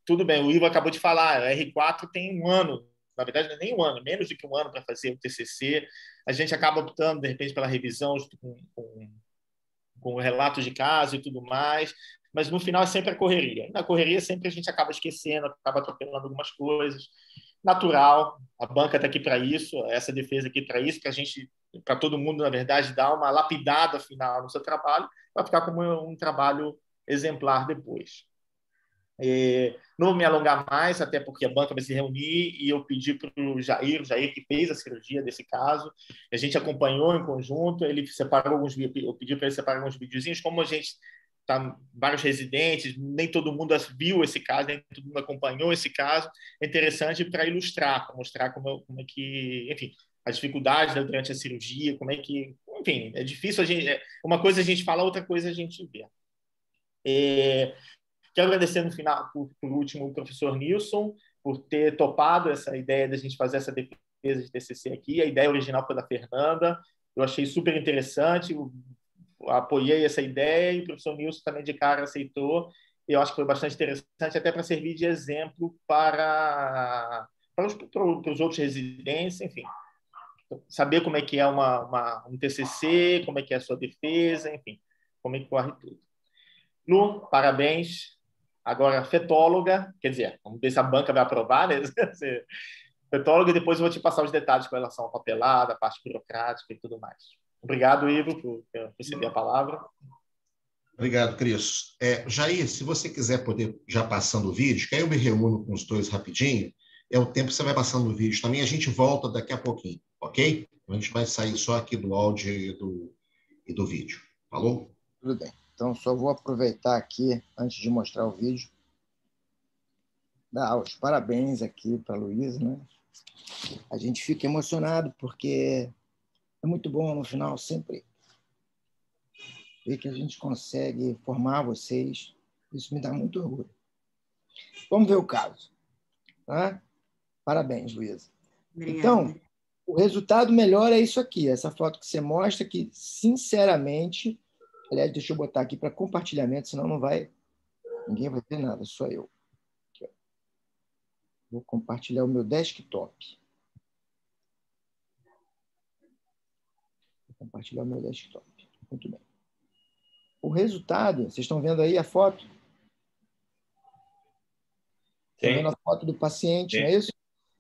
tudo bem, o Ivo acabou de falar, a R4 tem um ano. Na verdade, não é nem um ano, menos do que um ano para fazer o TCC. A gente acaba optando, de repente, pela revisão com relatos de caso e tudo mais, mas no final é sempre a correria. Na correria, sempre a gente acaba esquecendo, acaba atropelando algumas coisas. Natural, a banca está aqui para isso, essa defesa aqui para isso, para todo mundo, na verdade, dar uma lapidada final no seu trabalho, para ficar como um trabalho exemplar depois. Não vou me alongar mais, até porque a banca vai se reunir e eu pedi para o Jair que fez a cirurgia desse caso, a gente acompanhou em conjunto, ele separou alguns, eu pedi para ele separar alguns videozinhos, como a gente tá vários residentes, nem todo mundo viu esse caso, nem todo mundo acompanhou esse caso, é interessante para ilustrar, para mostrar como é que, enfim, as dificuldades durante a cirurgia, como é que, enfim, é difícil uma coisa a gente fala, outra coisa a gente vê. Quero agradecer no final, por último, o professor Nilson, por ter topado essa ideia de a gente fazer essa defesa de TCC aqui. A ideia original foi da Fernanda, eu achei super interessante, apoiei essa ideia e o professor Nilson também de cara aceitou. Eu acho que foi bastante interessante, até para servir de exemplo para os outros residentes, enfim. Saber como é que é um TCC, como é que é a sua defesa, enfim, como é que corre tudo. Lu, parabéns. Agora, fetóloga, quer dizer, vamos ver se a banca vai aprovar, né? Fetóloga, e depois eu vou te passar os detalhes com relação à papelada, a parte burocrática e tudo mais. Obrigado, Ivo, por receber a palavra. Obrigado, Cris. Jair, se você quiser poder já passando o vídeo, que aí eu me reúno com os dois rapidinho, é o tempo que você vai passando o vídeo também, a gente volta daqui a pouquinho, ok? A gente vai sair só aqui do áudio e do vídeo. Falou? Tudo bem. Então, só vou aproveitar aqui, antes de mostrar o vídeo, dar os parabéns aqui para a Luísa, né? A gente fica emocionado, porque é muito bom, no final, sempre ver que a gente consegue formar vocês. Isso me dá muito orgulho. Vamos ver o caso. Tá? Parabéns, Luísa. Então, o resultado melhor é isso aqui, essa foto que você mostra, que, sinceramente, aliás, deixa eu botar aqui para compartilhamento, senão ninguém vai ver nada, só eu. Aqui, ó. Vou compartilhar o meu desktop. Vou compartilhar o meu desktop. Muito bem. O resultado, vocês estão vendo aí a foto? Estão vendo a foto do paciente, não é isso?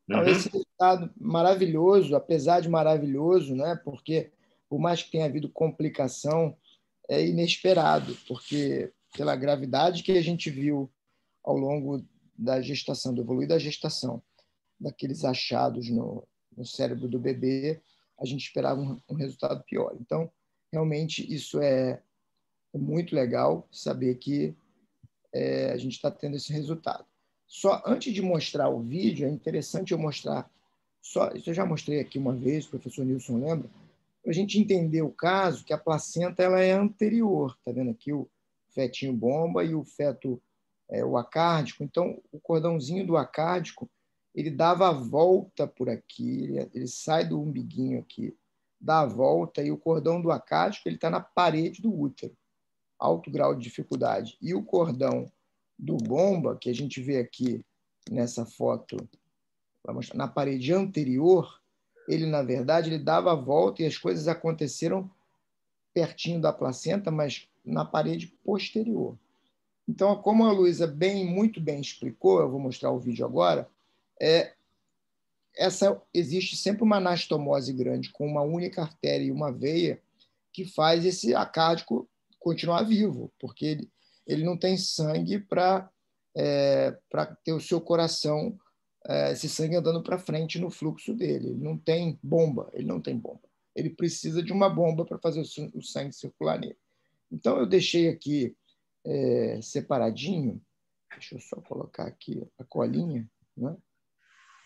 Então, esse resultado maravilhoso, apesar de maravilhoso, né? Porque, por mais que tenha havido complicação, é inesperado, porque pela gravidade que a gente viu ao longo da gestação, do evoluir da gestação, daqueles achados no cérebro do bebê, a gente esperava um resultado pior. Então, realmente, isso é muito legal saber que a gente está tendo esse resultado. Só antes de mostrar o vídeo, é interessante eu mostrar, isso eu já mostrei aqui uma vez, o professor Nilson lembra, para a gente entender o caso, que a placenta ela é anterior. Está vendo aqui o fetinho bomba e o feto, o acárdico. Então, o cordãozinho do acárdico, ele dava a volta por aqui, ele sai do umbiguinho aqui, dá a volta, e o cordão do acárdico está na parede do útero, alto grau de dificuldade. E o cordão do bomba, que a gente vê aqui nessa foto, na parede anterior, ele, na verdade, ele dava a volta e as coisas aconteceram pertinho da placenta, mas na parede posterior. Então, como a Luísa muito bem explicou, eu vou mostrar o vídeo agora, existe sempre uma anastomose grande com uma única artéria e uma veia que faz esse acárdico continuar vivo, porque ele não tem sangue para ter o seu coração, esse sangue andando para frente no fluxo dele. Ele não tem bomba. Ele precisa de uma bomba para fazer o sangue circular nele. Então, eu deixei aqui separadinho. Deixa eu só colocar aqui a colinha, né?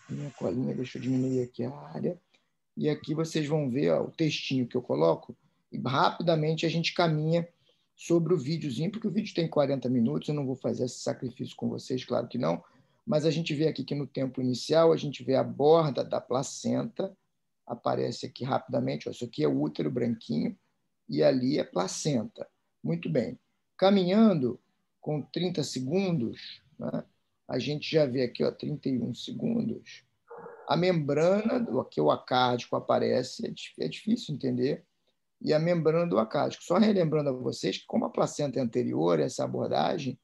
Minha colinha, deixa eu diminuir aqui a área. E aqui vocês vão ver o textinho que eu coloco, e rapidamente a gente caminha sobre o videozinho, porque o vídeo tem 40 minutos, eu não vou fazer esse sacrifício com vocês, claro que não, mas a gente vê aqui que no tempo inicial, a gente vê a borda da placenta, aparece aqui rapidamente, isso aqui é o útero branquinho, e ali é placenta. Muito bem. Caminhando com 30 segundos, né, a gente já vê aqui, 31 segundos, a membrana, que o acárdico aparece, é difícil entender, e a membrana do acárdico. Só relembrando a vocês que, como a placenta é anterior, essa abordagem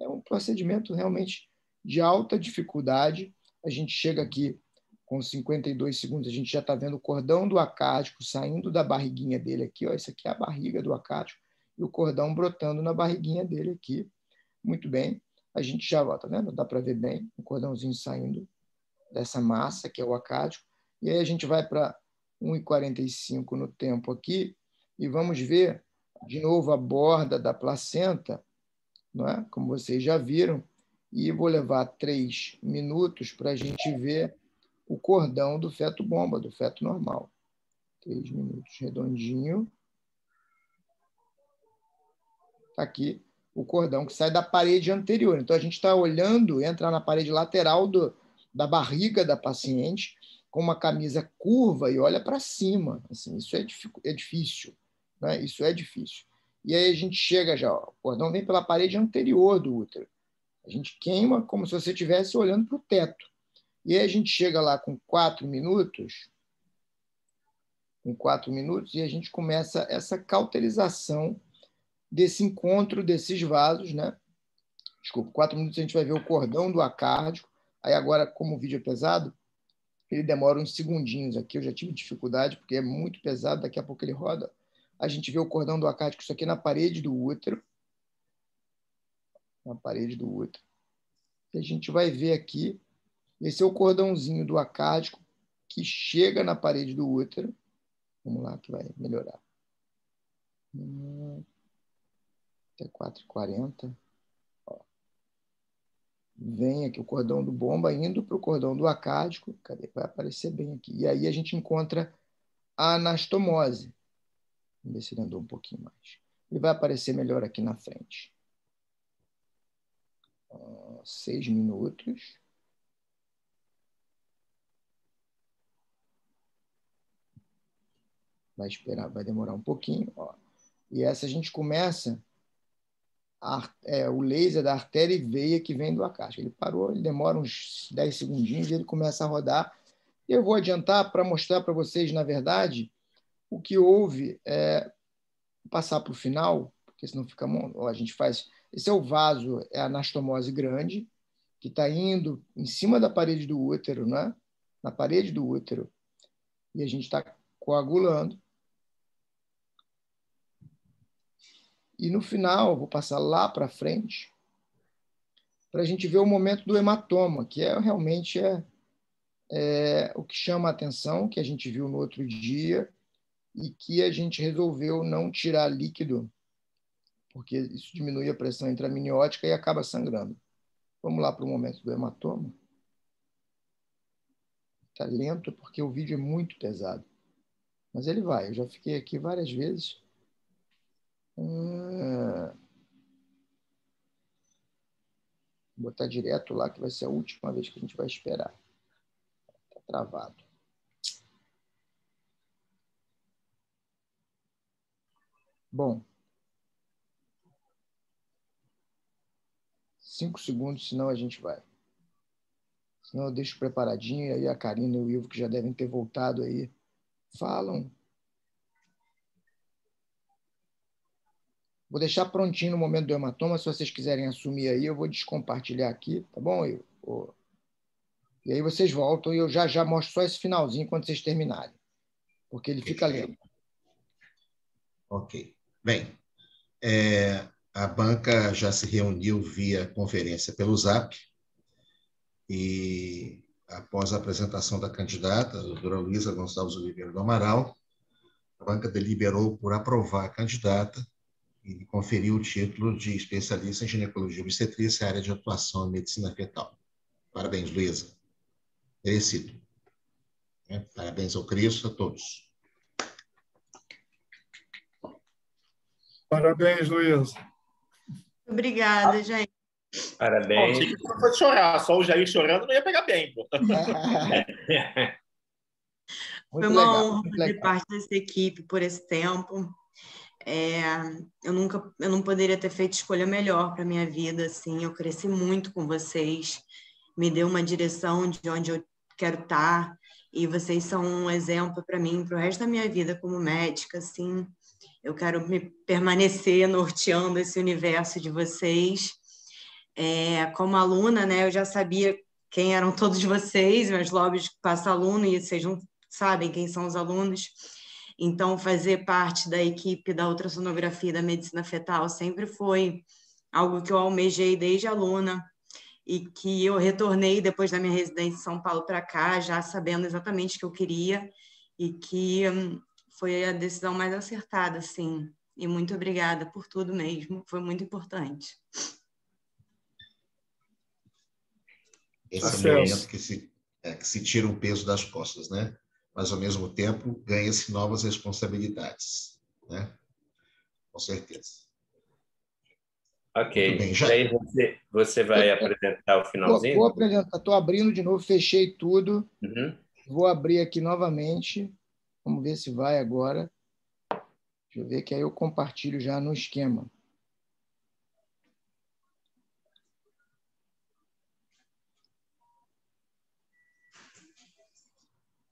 é um procedimento realmente de alta dificuldade. A gente chega aqui com 52 segundos, a gente já está vendo o cordão do acárdico saindo da barriguinha dele aqui. Isso aqui é a barriga do acárdico, e o cordão brotando na barriguinha dele aqui. Muito bem. a gente já está vendo? Dá para ver bem o cordãozinho saindo dessa massa, que é o acárdico. E aí a gente vai para 1,45 no tempo aqui e vamos ver de novo a borda da placenta, não é? Como vocês já viram, e vou levar 3 minutos para a gente ver o cordão do feto bomba, do feto normal. 3 minutos redondinho. Está aqui o cordão que sai da parede anterior. Então, a gente está olhando, entra na parede lateral da barriga da paciente, com uma camisa curva e olha para cima. Assim, isso é difícil. Né? Isso é difícil. E aí a gente chega já, ó, o cordão vem pela parede anterior do útero. A gente queima como se você estivesse olhando para o teto. E aí a gente chega lá com 4 minutos, e a gente começa essa cauterização desse encontro desses vasos, né? Desculpa, 4 minutos a gente vai ver o cordão do acárdico. Aí agora, como o vídeo é pesado, ele demora uns segundinhos aqui. Eu já tive dificuldade, porque é muito pesado, daqui a pouco ele roda. A gente vê o cordão do acárdico, isso aqui na parede do útero. Na parede do útero. E a gente vai ver aqui, esse é o cordãozinho do acárdico que chega na parede do útero. Vamos lá, que vai melhorar. Até 4h40. Vem aqui o cordão do bomba indo para o cordão do acárdico. Cadê? Vai aparecer bem aqui. E aí a gente encontra a anastomose. Vamos ver se ele andou um pouquinho mais. Ele vai aparecer melhor aqui na frente. 6 minutos. Vai esperar, vai demorar um pouquinho. Ó. E essa a gente começa o laser da artéria e veia que vem do acárdico. Ele parou, ele demora uns 10 segundinhos e ele começa a rodar. Eu vou adiantar para mostrar para vocês, na verdade, o que houve, passar para o final, porque senão fica... Ó, a gente faz... Esse é o vaso, é a anastomose grande, que está indo em cima da parede do útero, né? Na parede do útero, e a gente está coagulando. E no final, vou passar lá para frente, para a gente ver o momento do hematoma, que realmente o que chama a atenção, que a gente viu no outro dia, e que a gente resolveu não tirar líquido, porque isso diminui a pressão intraminiótica e acaba sangrando. Vamos lá para o momento do hematoma. Está lento porque o vídeo é muito pesado. Mas ele vai. Eu já fiquei aqui várias vezes. Vou botar direto lá, que vai ser a última vez que a gente vai esperar. Está travado. Bom. 5 segundos, senão a gente vai. Senão eu deixo preparadinho, e aí a Karina e o Ivo, que já devem ter voltado aí, falam. Vou deixar prontinho no momento do hematoma, se vocês quiserem assumir aí, eu vou descompartilhar aqui, tá bom, Ivo? E aí vocês voltam e eu já mostro só esse finalzinho quando vocês terminarem, porque ele fica lento. Ok. Bem, a banca já se reuniu via conferência pelo Zap e, após a apresentação da candidata, a doutora Luísa Gonçalves Oliveira do Amaral, a banca deliberou por aprovar a candidata e conferiu o título de especialista em ginecologia e obstetrícia, área de atuação em medicina fetal. Parabéns, Luísa. Merecido. Parabéns ao Cristo, a todos. Parabéns, Luísa. Obrigada, gente. Parabéns. Achei que não fosse chorar, só o Jair chorando não ia pegar bem. Pô. Foi uma honra fazer parte dessa equipe por esse tempo. Eu não poderia ter feito escolha melhor para a minha vida. Assim. Eu cresci muito com vocês, me deu uma direção de onde eu quero estar, e vocês são um exemplo para mim, para o resto da minha vida como médica. Assim. Eu quero me permanecer norteando esse universo de vocês. Como aluna, né, eu já sabia quem eram todos vocês, meus lobbies passa aluno, e vocês não sabem quem são os alunos. Então, fazer parte da equipe da ultrassonografia e da medicina fetal sempre foi algo que eu almejei desde aluna e que eu retornei depois da minha residência em São Paulo para cá, já sabendo exatamente o que eu queria e que foi a decisão mais acertada, assim. E muito obrigada por tudo mesmo, foi muito importante. Esse é o momento que se tira um peso das costas, né? Mas, ao mesmo tempo, ganha-se novas responsabilidades, né? Com certeza. Ok. Muito bem, E aí você vai apresentar o finalzinho? Vou apresentar, estou abrindo de novo, fechei tudo. Uhum. Vou abrir aqui novamente. Vamos ver se vai agora. Deixa eu ver que aí eu compartilho já no esquema.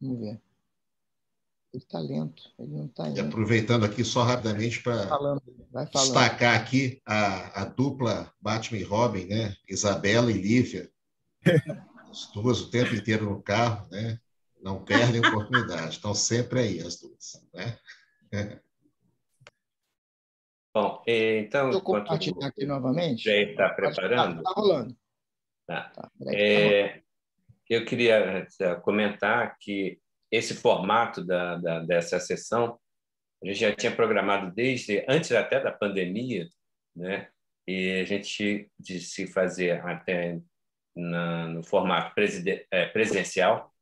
Vamos ver. Ele está lento, ele não está indo. E aproveitando aqui só rapidamente para destacar aqui a dupla Batman e Robin, né? Isabela e Lívia. As duas o tempo inteiro no carro, né? Não perdem oportunidade, estão sempre aí as duas, né? Bom, então... Deixa eu compartilhar aqui novamente. Já está preparando? Está rolando. Tá. Eu queria comentar que esse formato dessa sessão a gente já tinha programado desde antes até da pandemia, né? E a gente disse fazer até no formato presencial,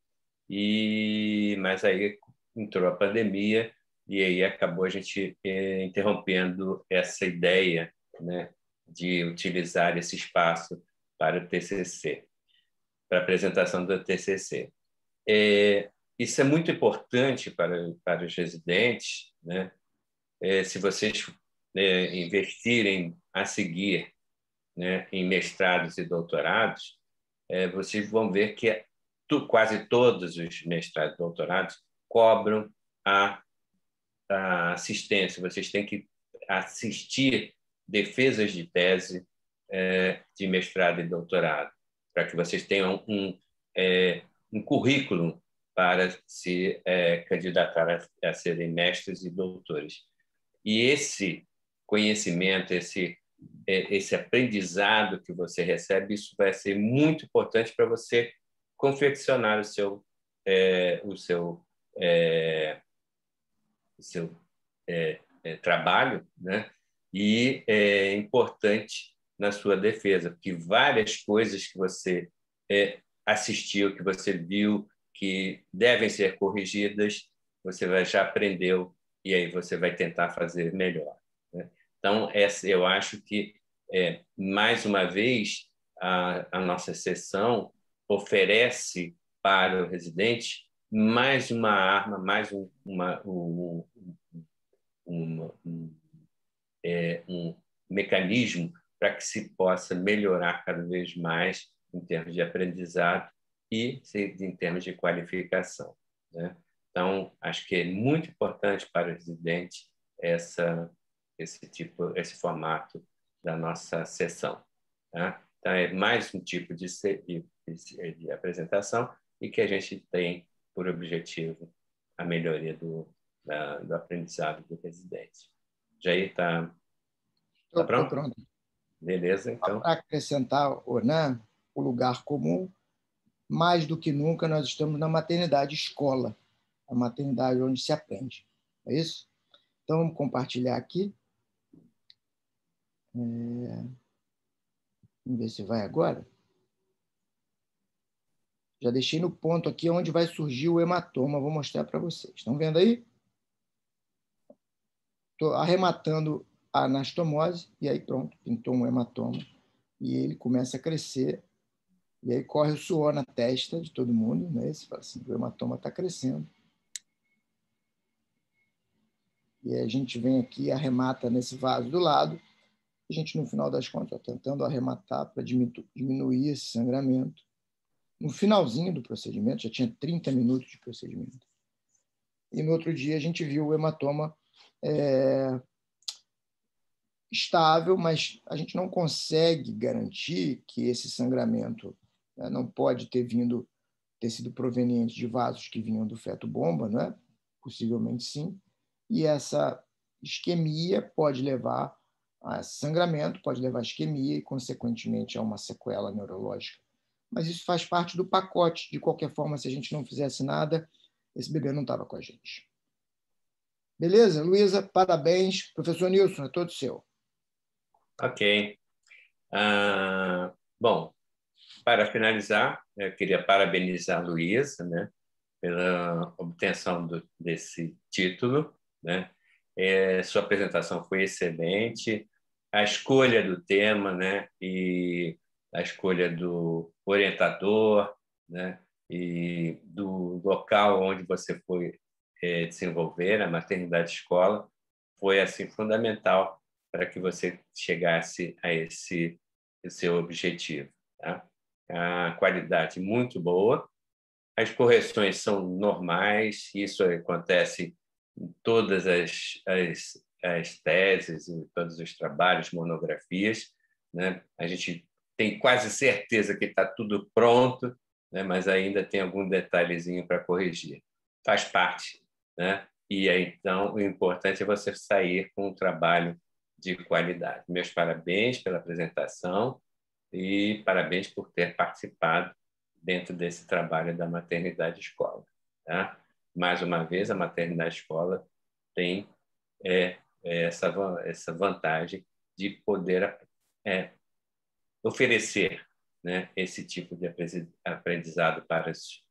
mas aí entrou a pandemia e aí acabou a gente interrompendo essa ideia, né, de utilizar esse espaço para o TCC, para a apresentação do TCC. Isso é muito importante para os residentes, né? Se vocês investirem a seguir, né, em mestrados e doutorados, vocês vão ver que quase todos os mestrados e doutorados cobram a assistência. Vocês têm que assistir defesas de tese de mestrado e doutorado, para que vocês tenham um currículo para se candidatar a serem mestres e doutores. E esse conhecimento, esse aprendizado que você recebe, isso vai ser muito importante para você confeccionar o seu trabalho, né? E é importante na sua defesa, porque várias coisas que você assistiu, que você viu, que devem ser corrigidas, você já aprendeu e aí você vai tentar fazer melhor, né? Então, eu acho que, mais uma vez, a nossa sessão oferece para o residente mais uma arma, mais um mecanismo para que se possa melhorar cada vez mais em termos de aprendizado e em termos de qualificação, né? Então, acho que é muito importante para o residente esse formato da nossa sessão, tá? Então, é mais um tipo de apresentação e que a gente tem por objetivo a melhoria do aprendizado do residente. Jair, está pronto? Pronto. Beleza, então. Para acrescentar, né, o lugar comum, mais do que nunca nós estamos na maternidade escola, a maternidade onde se aprende. É isso? Então, vamos compartilhar aqui. Vamos ver se vai agora. Já deixei no ponto aqui onde vai surgir o hematoma. Vou mostrar para vocês. Estão vendo aí? Estou arrematando a anastomose e aí pronto, pintou um hematoma. E ele começa a crescer. E aí corre o suor na testa de todo mundo, né? Você fala assim, o hematoma está crescendo. E aí a gente vem aqui e arremata nesse vaso do lado. A gente, no final das contas, está tentando arrematar para diminuir esse sangramento. No finalzinho do procedimento, já tinha 30 minutos de procedimento. E no outro dia a gente viu o hematoma estável, mas a gente não consegue garantir que esse sangramento não pode ter sido proveniente de vasos que vinham do feto-bomba, não é? Possivelmente sim. E essa isquemia pode levar a sangramento, pode levar a isquemia e, consequentemente, a uma sequela neurológica. Mas isso faz parte do pacote. De qualquer forma, se a gente não fizesse nada, esse bebê não estava com a gente. Beleza, Luísa? Parabéns. Professor Nilson, é todo seu. Ok. Bom, para finalizar, eu queria parabenizar a Luísa, né, pela obtenção desse título, né? Sua apresentação foi excelente, a escolha do tema, né, e a escolha do orientador, né, e do local onde você foi desenvolver, a maternidade escola, foi assim fundamental para que você chegasse a esse seu objetivo, tá? A qualidade muito boa, as correções são normais, isso acontece em todas as teses, em todos os trabalhos, monografias, né? A gente tem quase certeza que está tudo pronto, né? Mas ainda tem algum detalhezinho para corrigir. Faz parte, né? E aí, então, o importante é você sair com um trabalho de qualidade. Meus parabéns pela apresentação e parabéns por ter participado dentro desse trabalho da maternidade escola, tá? Mais uma vez, a maternidade escola tem essa vantagem de poder oferecer, né, esse tipo de aprendizado para os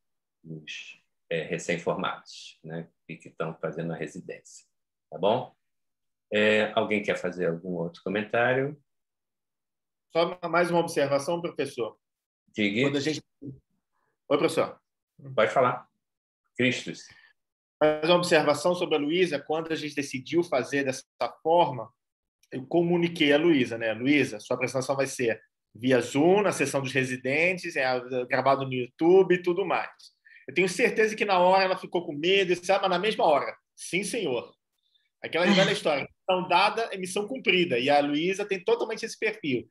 recém-formados, né, e que estão fazendo a residência. Tá bom? Alguém quer fazer algum outro comentário? Só mais uma observação, professor. Diga. Oi, professor. Pode falar. Cristos. Mais uma observação sobre a Luísa. Quando a gente decidiu fazer dessa forma, eu comuniquei a Luísa, né? Luísa, sua apresentação vai ser via Zoom, na sessão dos residentes, gravado no YouTube e tudo mais. Eu tenho certeza que na hora ela ficou com medo, mas na mesma hora. Sim, senhor. Aquela velha história. Missão dada é missão cumprida. E a Luísa tem totalmente esse perfil.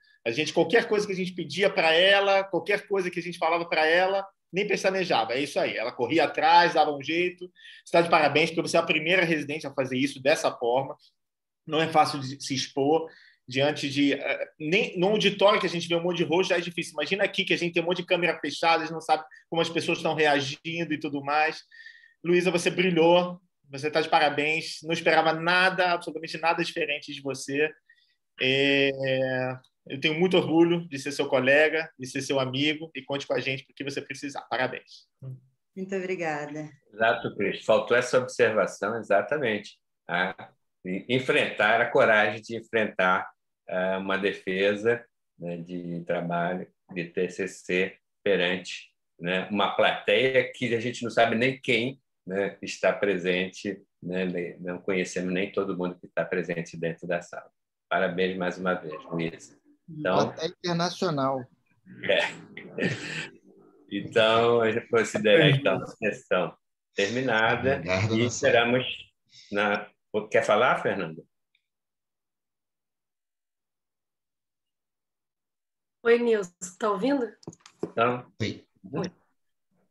Qualquer coisa que a gente pedia para ela, qualquer coisa que a gente falava para ela, nem pestanejava. É isso aí. Ela corria atrás, dava um jeito. Você está de parabéns, porque você é a primeira residente a fazer isso dessa forma. Não é fácil de se expor diante de... Nem no auditório que a gente vê um monte de rosto já é difícil. Imagina aqui que a gente tem um monte de câmera fechada, a gente não sabe como as pessoas estão reagindo e tudo mais. Luísa, você brilhou. Você está de parabéns. Não esperava nada, absolutamente nada diferente de você. Eu tenho muito orgulho de ser seu colega, de ser seu amigo, e conte com a gente porque você precisar. Parabéns. Muito obrigada. Exato, Cris. Faltou essa observação, exatamente. Enfrentar, a coragem de enfrentar uma defesa, né, de trabalho, de TCC perante, né, uma plateia que a gente não sabe nem quem, né, está presente, né, não conhecemos nem todo mundo que está presente dentro da sala. Parabéns mais uma vez, Luísa. Então, plateia internacional. Então, eu já considero então, a sessão terminada e esperamos na... Quer falar, Fernanda? Oi, Nilson. Está ouvindo? Então, sim.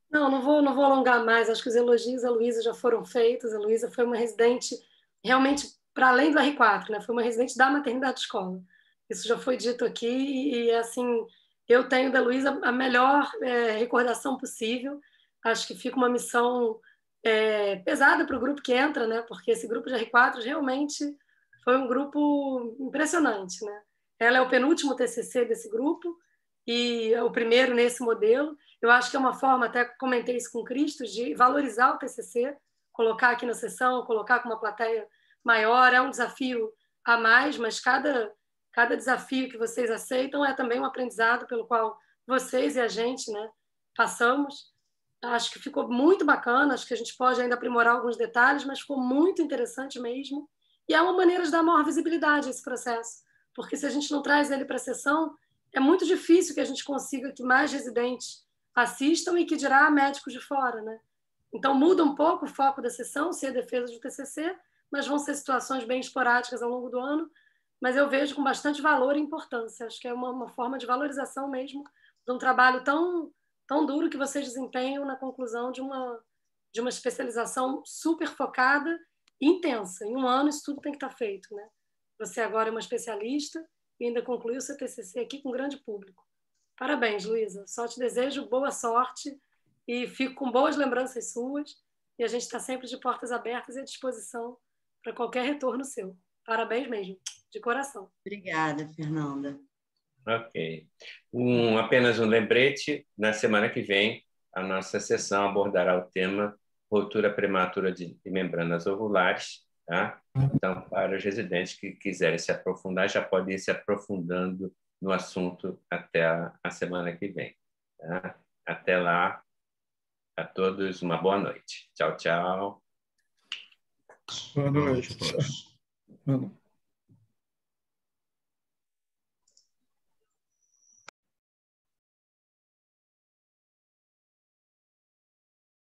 Não vou alongar mais. Acho que os elogios à Luísa já foram feitos. A Luísa foi uma residente realmente para além do R4, né? Foi uma residente da maternidade escola. Isso já foi dito aqui e assim, eu tenho da Luísa a melhor recordação possível. Acho que fica uma missão pesada para o grupo que entra, né? Porque esse grupo de R4 realmente foi um grupo impressionante, né? Ela é o penúltimo TCC desse grupo e é o primeiro nesse modelo. Eu acho que é uma forma, até comentei isso com o Cristo, de valorizar o TCC, colocar aqui na sessão, colocar com uma plateia maior. É um desafio a mais, mas cada desafio que vocês aceitam é também um aprendizado pelo qual vocês e a gente, né, passamos. Acho que ficou muito bacana, acho que a gente pode ainda aprimorar alguns detalhes, mas ficou muito interessante mesmo. E é uma maneira de dar maior visibilidade a esse processo, porque se a gente não traz ele para a sessão, é muito difícil que a gente consiga que mais residentes assistam e que dirá médicos de fora, né? Então muda um pouco o foco da sessão, ser a defesa do TCC, mas vão ser situações bem esporádicas ao longo do ano, mas eu vejo com bastante valor e importância. Acho que é uma forma de valorização mesmo de um trabalho tão duro que vocês desempenham na conclusão de uma especialização super focada e intensa. Em um ano isso tudo tem que estar feito, né? Você agora é uma especialista e ainda concluiu seu TCC aqui com grande público. Parabéns, Luísa. Só te desejo boa sorte e fico com boas lembranças suas. E a gente está sempre de portas abertas e à disposição para qualquer retorno seu. Parabéns mesmo, de coração. Obrigada, Fernanda. Ok. Apenas um lembrete, na semana que vem, a nossa sessão abordará o tema ruptura prematura de membranas ovulares. Tá? Então, para os residentes que quiserem se aprofundar, já podem ir se aprofundando no assunto até a semana que vem. Tá? Até lá, a todos uma boa noite. Tchau, tchau. Boa noite. Boa noite a todos.